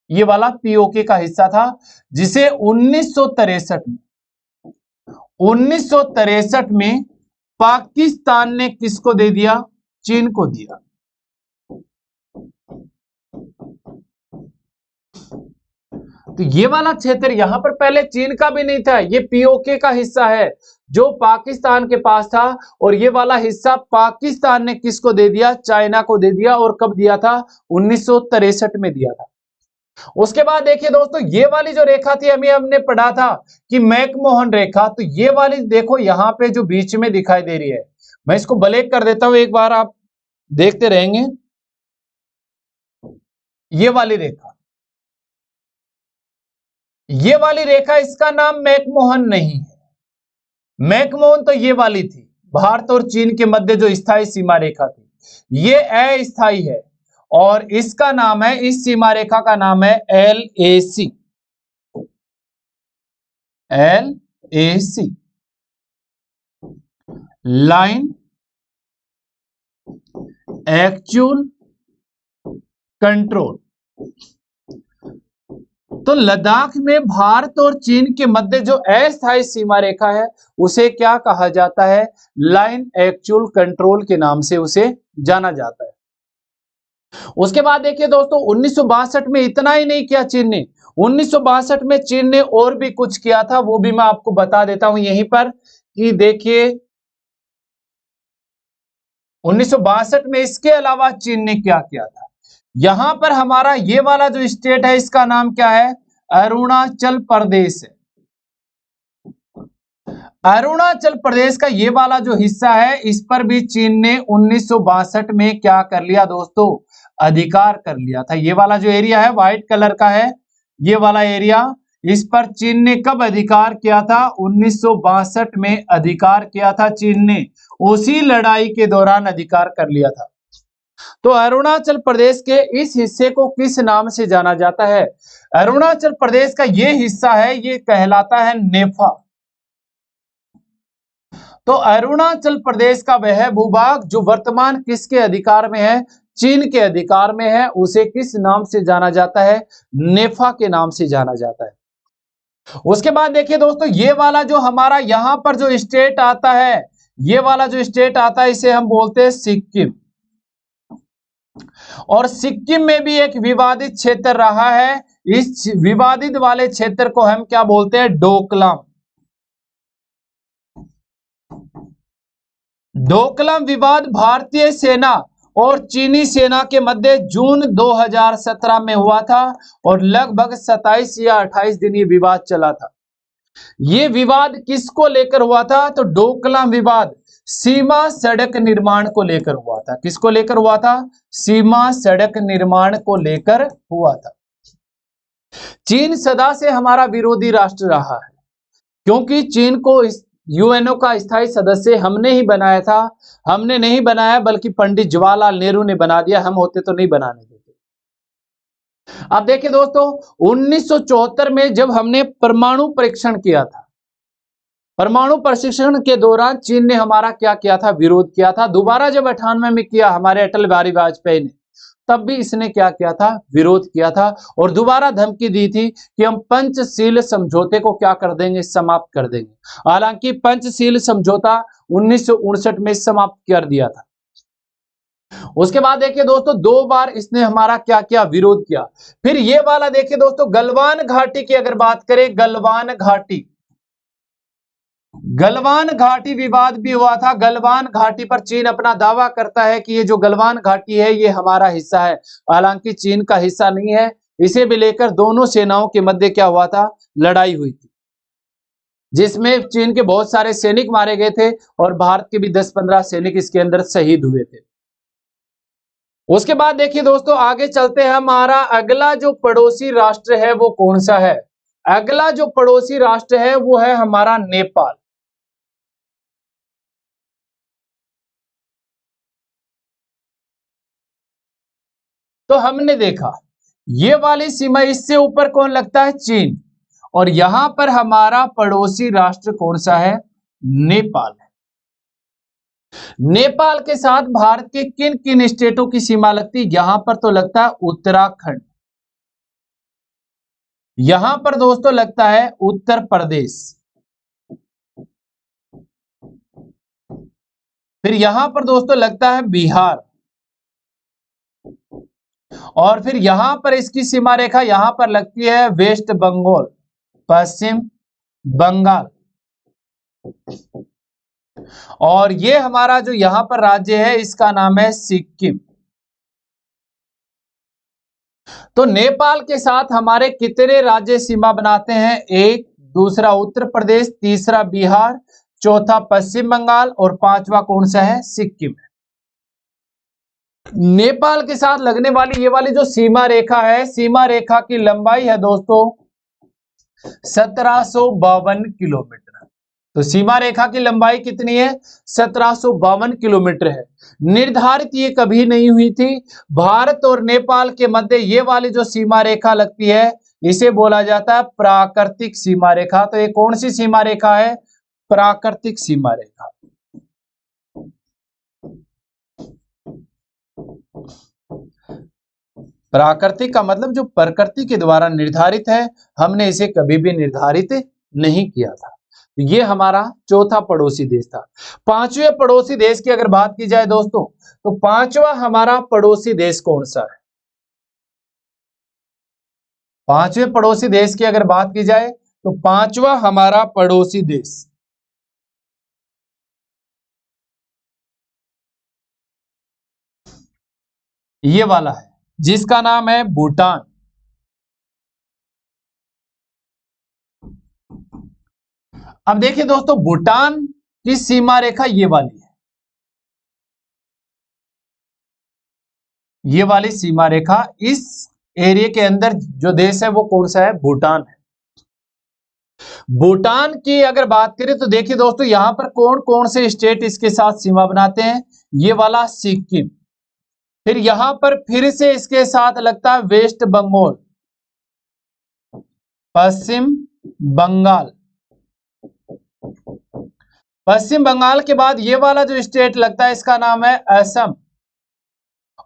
ये वाला पीओके का हिस्सा था, जिसे 1963 में पाकिस्तान ने किसको दे दिया? चीन को दिया। तो ये वाला क्षेत्र यहां पर पहले चीन का भी नहीं था, ये पीओके का हिस्सा है जो पाकिस्तान के पास था, और ये वाला हिस्सा पाकिस्तान ने किसको दे दिया? चाइना को दे दिया। और कब दिया था? 1963 में दिया था। उसके बाद देखिए दोस्तों, ये वाली जो रेखा थी, हमने पढ़ा था कि मैकमोहन रेखा, तो ये वाली देखो यहां पे जो बीच में दिखाई दे रही है, मैं इसको ब्लैक कर देता हूं, एक बार आप देखते रहेंगे। ये वाली रेखा, ये वाली रेखा, इसका नाम मैकमोहन नहीं है। मैकमोहन तो ये वाली थी, भारत और चीन के मध्य जो स्थायी सीमा रेखा थी, ये अस्थायी है, और इसका नाम है, इस सीमा रेखा का नाम है LAC। LAC, line actual control. तो लद्दाख में भारत और चीन के मध्य जो अस्थायी सीमा रेखा है, उसे क्या कहा जाता है? लाइन एक्चुअल कंट्रोल के नाम से उसे जाना जाता है। उसके बाद देखिए दोस्तों, 1962 में इतना ही नहीं किया चीन ने, 1962 में चीन ने और भी कुछ किया था, वो भी मैं आपको बता देता हूं यहीं पर, कि देखिए 1962 में इसके अलावा चीन ने क्या किया था। यहां पर हमारा ये वाला जो स्टेट है, इसका नाम क्या है? अरुणाचल प्रदेश है। अरुणाचल प्रदेश का ये वाला जो हिस्सा है, इस पर भी चीन ने 1962 में क्या कर लिया दोस्तों? अधिकार कर लिया था। ये वाला जो एरिया है, व्हाइट कलर का है, ये वाला एरिया, इस पर चीन ने कब अधिकार किया था? 1962 में अधिकार किया था चीन ने, उसी लड़ाई के दौरान अधिकार कर लिया था। तो अरुणाचल प्रदेश के इस हिस्से को किस नाम से जाना जाता है? अरुणाचल प्रदेश का ये हिस्सा है, ये कहलाता है नेफा। तो अरुणाचल प्रदेश का वह भूभाग जो वर्तमान किसके अधिकार में है? चीन के अधिकार में है, उसे किस नाम से जाना जाता है? नेफा के नाम से जाना जाता है। उसके बाद देखिए दोस्तों, ये वाला जो हमारा यहां पर जो स्टेट आता है, ये वाला जो स्टेट आता है, इसे हम बोलते हैं सिक्किम। और सिक्किम में भी एक विवादित क्षेत्र रहा है, इस विवादित वाले क्षेत्र को हम क्या बोलते हैं? डोकलाम। डोकलाम विवाद भारतीय सेना और चीनी सेना के मध्य जून 2017 में हुआ था, और लगभग 27 या 28 दिन ये विवाद चला था। ये विवाद किसको लेकर हुआ था? तो डोकलाम विवाद सीमा सड़क निर्माण को लेकर हुआ था। किसको लेकर हुआ था? सीमा सड़क निर्माण को लेकर हुआ था। चीन सदा से हमारा विरोधी राष्ट्र रहा है, क्योंकि चीन को यूएनओ का स्थायी सदस्य हमने ही बनाया था। हमने नहीं बनाया, बल्कि पंडित जवाहरलाल नेहरू ने बना दिया, हम होते तो नहीं बनाने देते। अब देखिए दोस्तों, 1974 में जब हमने परमाणु परीक्षण किया था, परमाणु प्रशिक्षण के दौरान चीन ने हमारा क्या किया था? विरोध किया था। दोबारा जब 98 में किया हमारे अटल बिहारी वाजपेयी ने, तब भी इसने क्या किया था? विरोध किया था, और दोबारा धमकी दी थी कि हम पंचशील समझौते को क्या कर देंगे? समाप्त कर देंगे। हालांकि पंचशील समझौता 1959 में समाप्त कर दिया था। उसके बाद देखिए दोस्तों, 2 बार इसने हमारा क्या किया? विरोध किया। फिर ये वाला देखिए दोस्तों, गलवान घाटी की अगर बात करें, गलवान घाटी, गलवान घाटी विवाद भी हुआ था। गलवान घाटी पर चीन अपना दावा करता है कि ये जो गलवान घाटी है, ये हमारा हिस्सा है, हालांकि चीन का हिस्सा नहीं है। इसे भी लेकर दोनों सेनाओं के मध्य क्या हुआ था? लड़ाई हुई थी, जिसमें चीन के बहुत सारे सैनिक मारे गए थे, और भारत के भी 10-15 सैनिक इसके अंदर शहीद हुए थे। उसके बाद देखिए दोस्तों, आगे चलते हैं। हमारा अगला जो पड़ोसी राष्ट्र है, वो कौन सा है? अगला जो पड़ोसी राष्ट्र है वो है हमारा नेपाल। तो हमने देखा ये वाली सीमा, इससे ऊपर कौन लगता है? चीन। और यहां पर हमारा पड़ोसी राष्ट्र कौन सा है? नेपाल है। नेपाल के साथ भारत के किन किन स्टेटों की सीमा लगती है? यहां पर तो लगता है उत्तराखंड, यहां पर दोस्तों लगता है उत्तर प्रदेश, फिर यहां पर दोस्तों लगता है बिहार, और फिर यहां पर इसकी सीमा रेखा यहां पर लगती है वेस्ट बंगाल, पश्चिम बंगाल। और ये हमारा जो यहां पर राज्य है इसका नाम है सिक्किम। तो नेपाल के साथ हमारे कितने राज्य सीमा बनाते हैं? एक, दूसरा उत्तर प्रदेश, तीसरा बिहार, चौथा पश्चिम बंगाल और पांचवा कौन सा है? सिक्किम है। नेपाल के साथ लगने वाली ये वाली जो सीमा रेखा है, सीमा रेखा की लंबाई है दोस्तों 1752 किलोमीटर। तो सीमा रेखा की लंबाई कितनी है? 1752 किलोमीटर है। निर्धारित ये कभी नहीं हुई थी। भारत और नेपाल के मध्य ये वाली जो सीमा रेखा लगती है इसे बोला जाता है प्राकृतिक सीमा रेखा। तो ये कौन सी सीमा रेखा है? प्राकृतिक सीमा रेखा। प्राकृतिक का मतलब जो प्रकृति के द्वारा निर्धारित है, हमने इसे कभी भी निर्धारित नहीं किया था। ये हमारा चौथा पड़ोसी देश था। पांचवें पड़ोसी देश की अगर बात की जाए दोस्तों, तो पांचवा हमारा पड़ोसी देश कौन सा है? पांचवें पड़ोसी देश की अगर बात की जाए तो पांचवा हमारा पड़ोसी देश ये वाला है, जिसका नाम है भूटान। अब देखिए दोस्तों, भूटान की सीमा रेखा ये वाली है, ये वाली सीमा रेखा। इस एरिया के अंदर जो देश है वो कौन सा है? भूटान है। भूटान की अगर बात करें तो देखिए दोस्तों, यहां पर कौन कौन से स्टेट इसके साथ सीमा बनाते हैं? ये वाला सिक्किम, फिर यहां पर फिर से इसके साथ लगता है वेस्ट बंगाल, पश्चिम बंगाल। पश्चिम बंगाल के बाद ये वाला जो स्टेट लगता है इसका नाम है असम,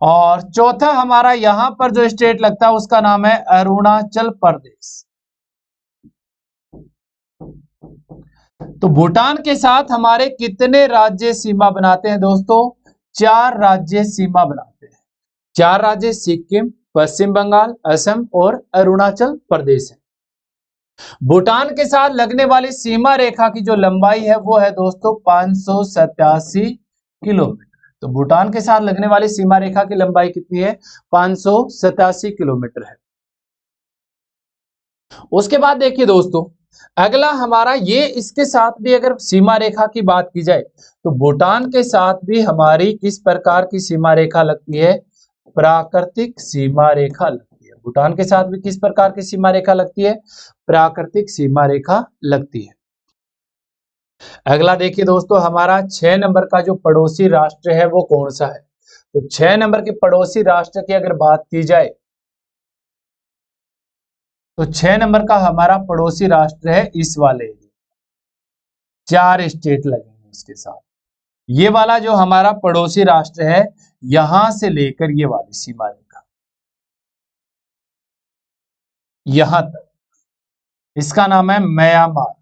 और चौथा हमारा यहां पर जो स्टेट लगता है उसका नाम है अरुणाचल प्रदेश। तो भूटान के साथ हमारे कितने राज्य सीमा बनाते हैं दोस्तों? 4 राज्य सीमा बनाते हैं। 4 राज्य सिक्किम, पश्चिम बंगाल, असम और अरुणाचल प्रदेश है। भूटान के साथ लगने वाली सीमा रेखा की जो लंबाई है वो है दोस्तों 587 किलोमीटर। तो भूटान के साथ लगने वाली सीमा रेखा की लंबाई कितनी है? 587 किलोमीटर है। उसके बाद देखिए दोस्तों, अगला हमारा ये, इसके साथ भी अगर सीमा रेखा की बात की जाए तो भूटान के साथ भी हमारी किस प्रकार की सीमा रेखा लगती है? प्राकृतिक सीमा रेखा लगती है। भूटान के साथ भी किस प्रकार की सीमा रेखा लगती है? प्राकृतिक सीमा रेखा लगती है। अगला देखिए दोस्तों, हमारा 6 नंबर का जो पड़ोसी राष्ट्र है वो कौन सा है? तो 6 नंबर के पड़ोसी राष्ट्र की अगर बात की जाए तो 6 नंबर का हमारा पड़ोसी राष्ट्र है इस वाले, 4 स्टेट लगेंगे उसके साथ। ये वाला जो हमारा पड़ोसी राष्ट्र है, यहां से लेकर ये वाली सीमा रेखा यहां तक, इसका नाम है म्यांमार।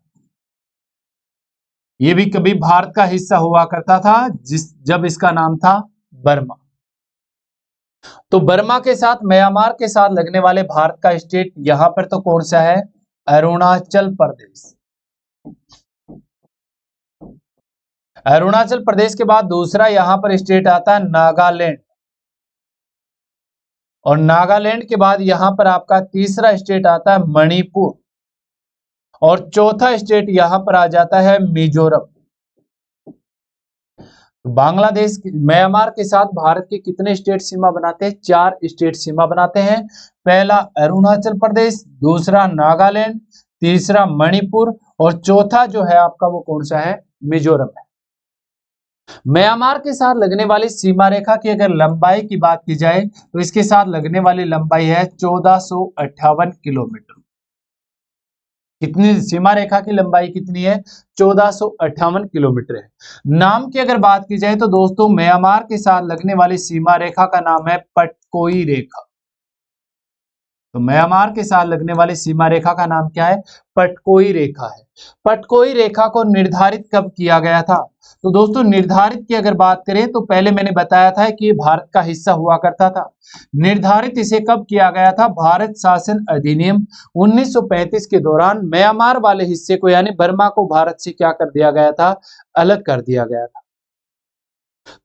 ये भी कभी भारत का हिस्सा हुआ करता था जब इसका नाम था बर्मा। तो बर्मा के साथ, म्यांमार के साथ लगने वाले भारत का स्टेट यहां पर तो कौन सा है? अरुणाचल प्रदेश। अरुणाचल प्रदेश के बाद दूसरा यहां पर स्टेट आता है नागालैंड, और नागालैंड के बाद यहां पर आपका तीसरा स्टेट आता है मणिपुर, और चौथा स्टेट यहां पर आ जाता है मिजोरम। बांग्लादेश, म्यांमार के साथ भारत के कितने स्टेट सीमा बनाते हैं? 4 स्टेट सीमा बनाते हैं। पहला अरुणाचल प्रदेश, दूसरा नागालैंड, तीसरा मणिपुर और चौथा जो है आपका वो कौन सा है, मिजोरम है। म्यांमार के साथ लगने वाली सीमा रेखा की अगर लंबाई की बात की जाए तो इसके साथ लगने वाली लंबाई है 1458 किलोमीटर। कितनी सीमा रेखा की लंबाई कितनी है, 1458 किलोमीटर है। नाम की अगर बात की जाए तो दोस्तों म्यांमार के साथ लगने वाली सीमा रेखा का नाम है पटकोई रेखा। तो म्यांमार के साथ लगने वाली सीमा रेखा का नाम क्या है, पटकोई रेखा है। पटकोई रेखा को निर्धारित कब किया गया था, तो दोस्तों निर्धारित की अगर बात करें तो पहले मैंने बताया था कि भारत का हिस्सा हुआ करता था। निर्धारित इसे कब किया गया था, भारत शासन अधिनियम 1935 के दौरान म्यांमार वाले हिस्से को यानी बर्मा को भारत से क्या कर दिया गया था, अलग कर दिया गया था।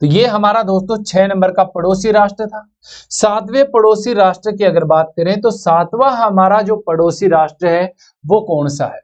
तो ये हमारा दोस्तों 6 नंबर का पड़ोसी राष्ट्र था। 7वें पड़ोसी राष्ट्र की अगर बात करें तो 7वां हमारा जो पड़ोसी राष्ट्र है वो कौन सा है,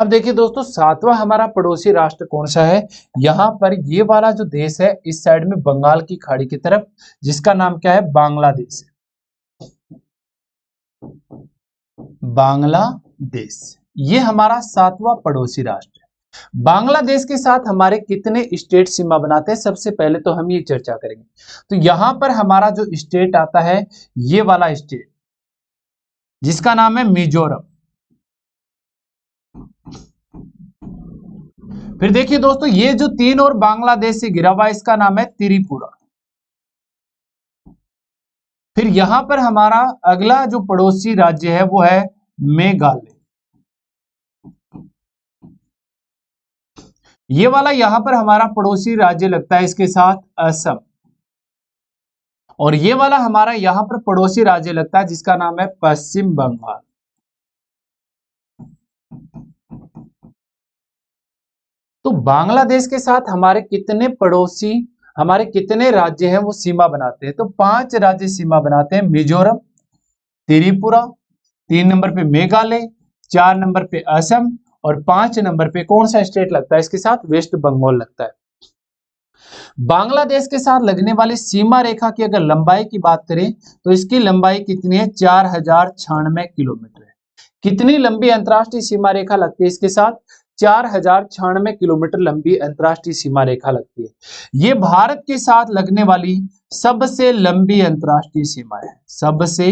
अब देखिए दोस्तों 7वां हमारा पड़ोसी राष्ट्र कौन सा है, यहां पर ये वाला जो देश है इस साइड में बंगाल की खाड़ी की तरफ, जिसका नाम क्या है, बांग्लादेश। बांग्लादेश ये हमारा 7वां पड़ोसी राष्ट्र है। बांग्लादेश के साथ हमारे कितने स्टेट सीमा बनाते हैं, सबसे पहले तो हम ये चर्चा करेंगे। तो यहां पर हमारा जो स्टेट आता है ये वाला स्टेट जिसका नाम है मिजोरम। फिर देखिए दोस्तों ये जो 3 और बांग्लादेश से घिरा हुआ इसका नाम है त्रिपुरा। फिर यहां पर हमारा अगला जो पड़ोसी राज्य है वो है मेघालय। ये वाला यहां पर हमारा पड़ोसी राज्य लगता है इसके साथ असम। और ये वाला हमारा यहां पर पड़ोसी राज्य लगता है जिसका नाम है पश्चिम बंगाल। तो बांग्लादेश के साथ हमारे कितने पड़ोसी, हमारे कितने राज्य हैं वो सीमा बनाते हैं, तो 5 राज्य सीमा बनाते हैं, मिजोरम, त्रिपुरा, 3 नंबर पे मेघालय, 4 नंबर पे असम और 5 नंबर पे कौन सा स्टेट लगता है इसके साथ, वेस्ट बंगाल लगता है। बांग्लादेश के साथ लगने वाली सीमा रेखा की अगर लंबाई की बात करें तो इसकी लंबाई कितनी है, 4096 किलोमीटर है। कितनी लंबी अंतरराष्ट्रीय सीमा रेखा लगती है इसके साथ, 4096 किलोमीटर लंबी अंतरराष्ट्रीय सीमा रेखा लगती है। ये भारत के साथ लगने वाली सबसे लंबी अंतरराष्ट्रीय सीमा है, सबसे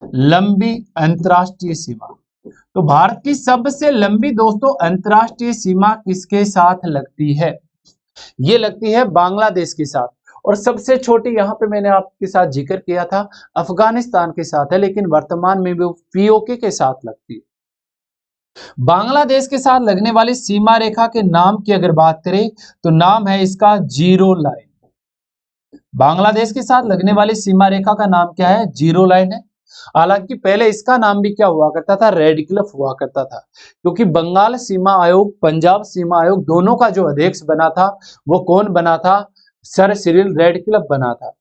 लंबी अंतरराष्ट्रीय सीमा। तो भारत की सबसे लंबी दोस्तों अंतरराष्ट्रीय सीमा किसके साथ लगती है, ये लगती है बांग्लादेश के साथ। और सबसे छोटी यहां पे मैंने आपके साथ जिक्र किया था अफगानिस्तान के साथ है, लेकिन वर्तमान में भी पीओके के साथ लगती है। बांग्लादेश के साथ लगने वाली सीमा रेखा के नाम की अगर बात करें तो नाम है इसका जीरो लाइन। बांग्लादेश के साथ लगने वाली सीमा रेखा का नाम क्या है, जीरो लाइन है। हालांकि पहले इसका नाम भी क्या हुआ करता था, रेड क्लिफ हुआ करता था, क्योंकि बंगाल सीमा आयोग, पंजाब सीमा आयोग दोनों का जो अध्यक्ष बना था वो कौन बना था, सर सिरिल रेडक्लिफ बना था।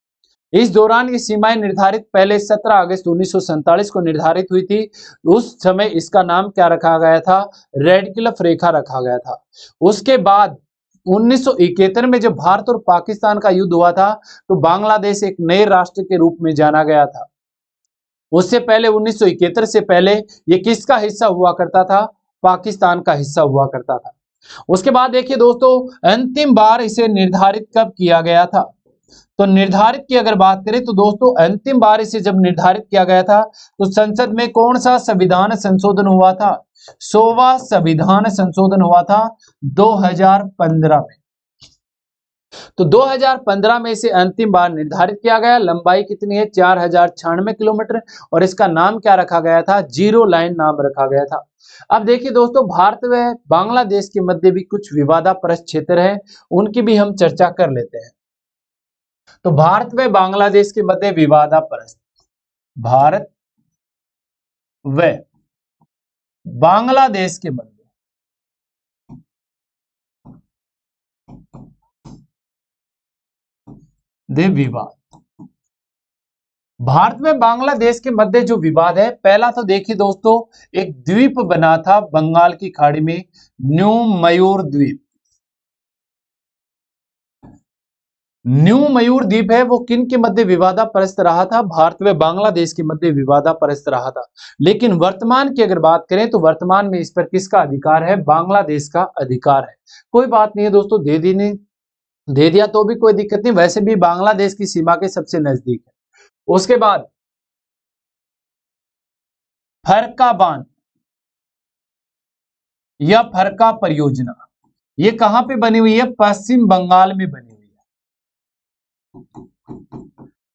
इस दौरान ये सीमाएं निर्धारित पहले 17 अगस्त 1947 को निर्धारित हुई थी। उस समय इसका नाम क्या रखा गया था, रेडक्लिफ रेखा रखा गया था। उसके बाद 1971 में जब भारत और पाकिस्तान का युद्ध हुआ था तो बांग्लादेश एक नए राष्ट्र के रूप में जाना गया था। उससे पहले 1971 से पहले ये किसका हिस्सा हुआ करता था, पाकिस्तान का हिस्सा हुआ करता था। उसके बाद देखिए दोस्तों अंतिम बार इसे निर्धारित कब किया गया था, तो निर्धारित की अगर बात करें तो दोस्तों अंतिम बार इसे जब निर्धारित किया गया था तो संसद में कौन सा संविधान संशोधन हुआ था, 100वां संविधान संशोधन हुआ था 2015 में। तो 2015 में इसे अंतिम बार निर्धारित किया गया। लंबाई कितनी है? 4096 किलोमीटर, और इसका नाम क्या रखा गया था? जीरो लाइन नाम रखा गया था। अब देखिए दोस्तों, भारत व बांग्लादेश के मध्य भी कुछ विवादास्पद क्षेत्र है, उनकी भी हम चर्चा कर लेते हैं। तो भारत व बांग्लादेश के मध्य विवादास्पद, भारत व बांग्लादेश के मध्य विवाद, भारत में बांग्लादेश के मध्य जो विवाद है, पहला तो देखिए दोस्तों, एक द्वीप बना था बंगाल की खाड़ी में, न्यू मयूर द्वीप। न्यू मयूर द्वीप है वो किन के मध्य विवादास्पद रहा था? भारत व बांग्लादेश के मध्य विवादास्पद रहा था। लेकिन वर्तमान की अगर बात करें तो वर्तमान में इस पर किसका अधिकार है? बांग्लादेश का अधिकार है। कोई बात नहीं है दोस्तों, दे दिया तो भी कोई दिक्कत नहीं, वैसे भी बांग्लादेश की सीमा के सबसे नजदीक है। उसके बाद फरक्का बांध या फरक्का परियोजना, ये कहां पे बनी हुई है? पश्चिम बंगाल में बनी हुई है।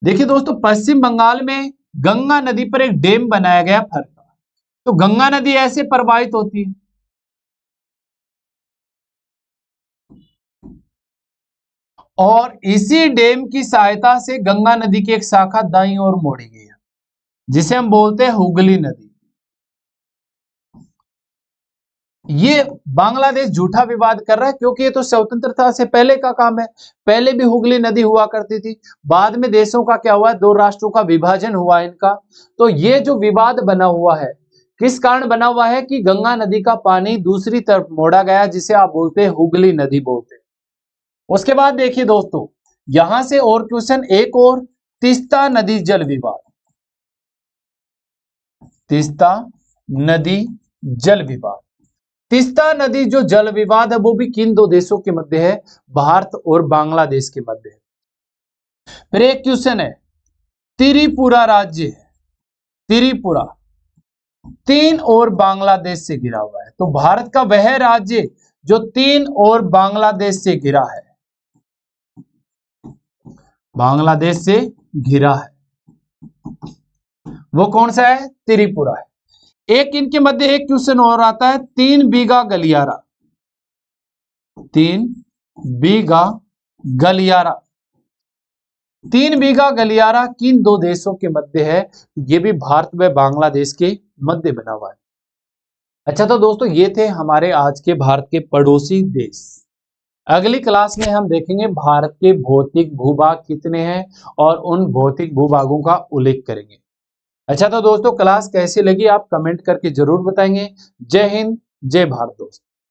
देखिए दोस्तों, पश्चिम बंगाल में गंगा नदी पर एक डैम बनाया गया फरक्का। तो गंगा नदी ऐसे प्रवाहित होती है, और इसी डैम की सहायता से गंगा नदी की एक शाखा दाईं ओर मोड़ी गई है, जिसे हम बोलते हैं हुगली नदी। ये बांग्लादेश झूठा विवाद कर रहा है, क्योंकि ये तो स्वतंत्रता से पहले का काम है। पहले भी हुगली नदी हुआ करती थी, बाद में देशों का क्या हुआ? दो राष्ट्रों का विभाजन हुआ इनका। तो ये जो विवाद बना हुआ है, किस कारण बना हुआ है? कि गंगा नदी का पानी दूसरी तरफ मोड़ा गया, जिसे आप बोलते हैं हुगली नदी बोलते हैं। उसके बाद देखिए दोस्तों, यहां से और क्वेश्चन एक और, तीस्ता नदी जल विवाद। तीस्ता नदी जल विवाद, तीस्ता नदी जो जल विवाद है वो भी किन दो देशों के मध्य है? भारत और बांग्लादेश के मध्य है। फिर एक क्वेश्चन है, त्रिपुरा राज्य है, त्रिपुरा तीन और बांग्लादेश से घिरा हुआ है। तो भारत का वह राज्य जो तीन और बांग्लादेश से घिरा है, बांग्लादेश से घिरा है, वो कौन सा है? त्रिपुरा है। एक इनके मध्य एक क्वेश्चन और आता है, 3 बीघा गलियारा, 3 बीघा गलियारा, 3 बीघा गलियारा किन दो देशों के मध्य है? ये भी भारत व बांग्लादेश के मध्य बना हुआ है। अच्छा, तो दोस्तों ये थे हमारे आज के भारत के पड़ोसी देश। अगली क्लास में हम देखेंगे भारत के भौतिक भूभाग कितने हैं और उन भौतिक भूभागों का उल्लेख करेंगे। अच्छा, तो दोस्तों क्लास कैसी लगी आप कमेंट करके जरूर बताएंगे। जय हिंद, जय भारत दोस्तों।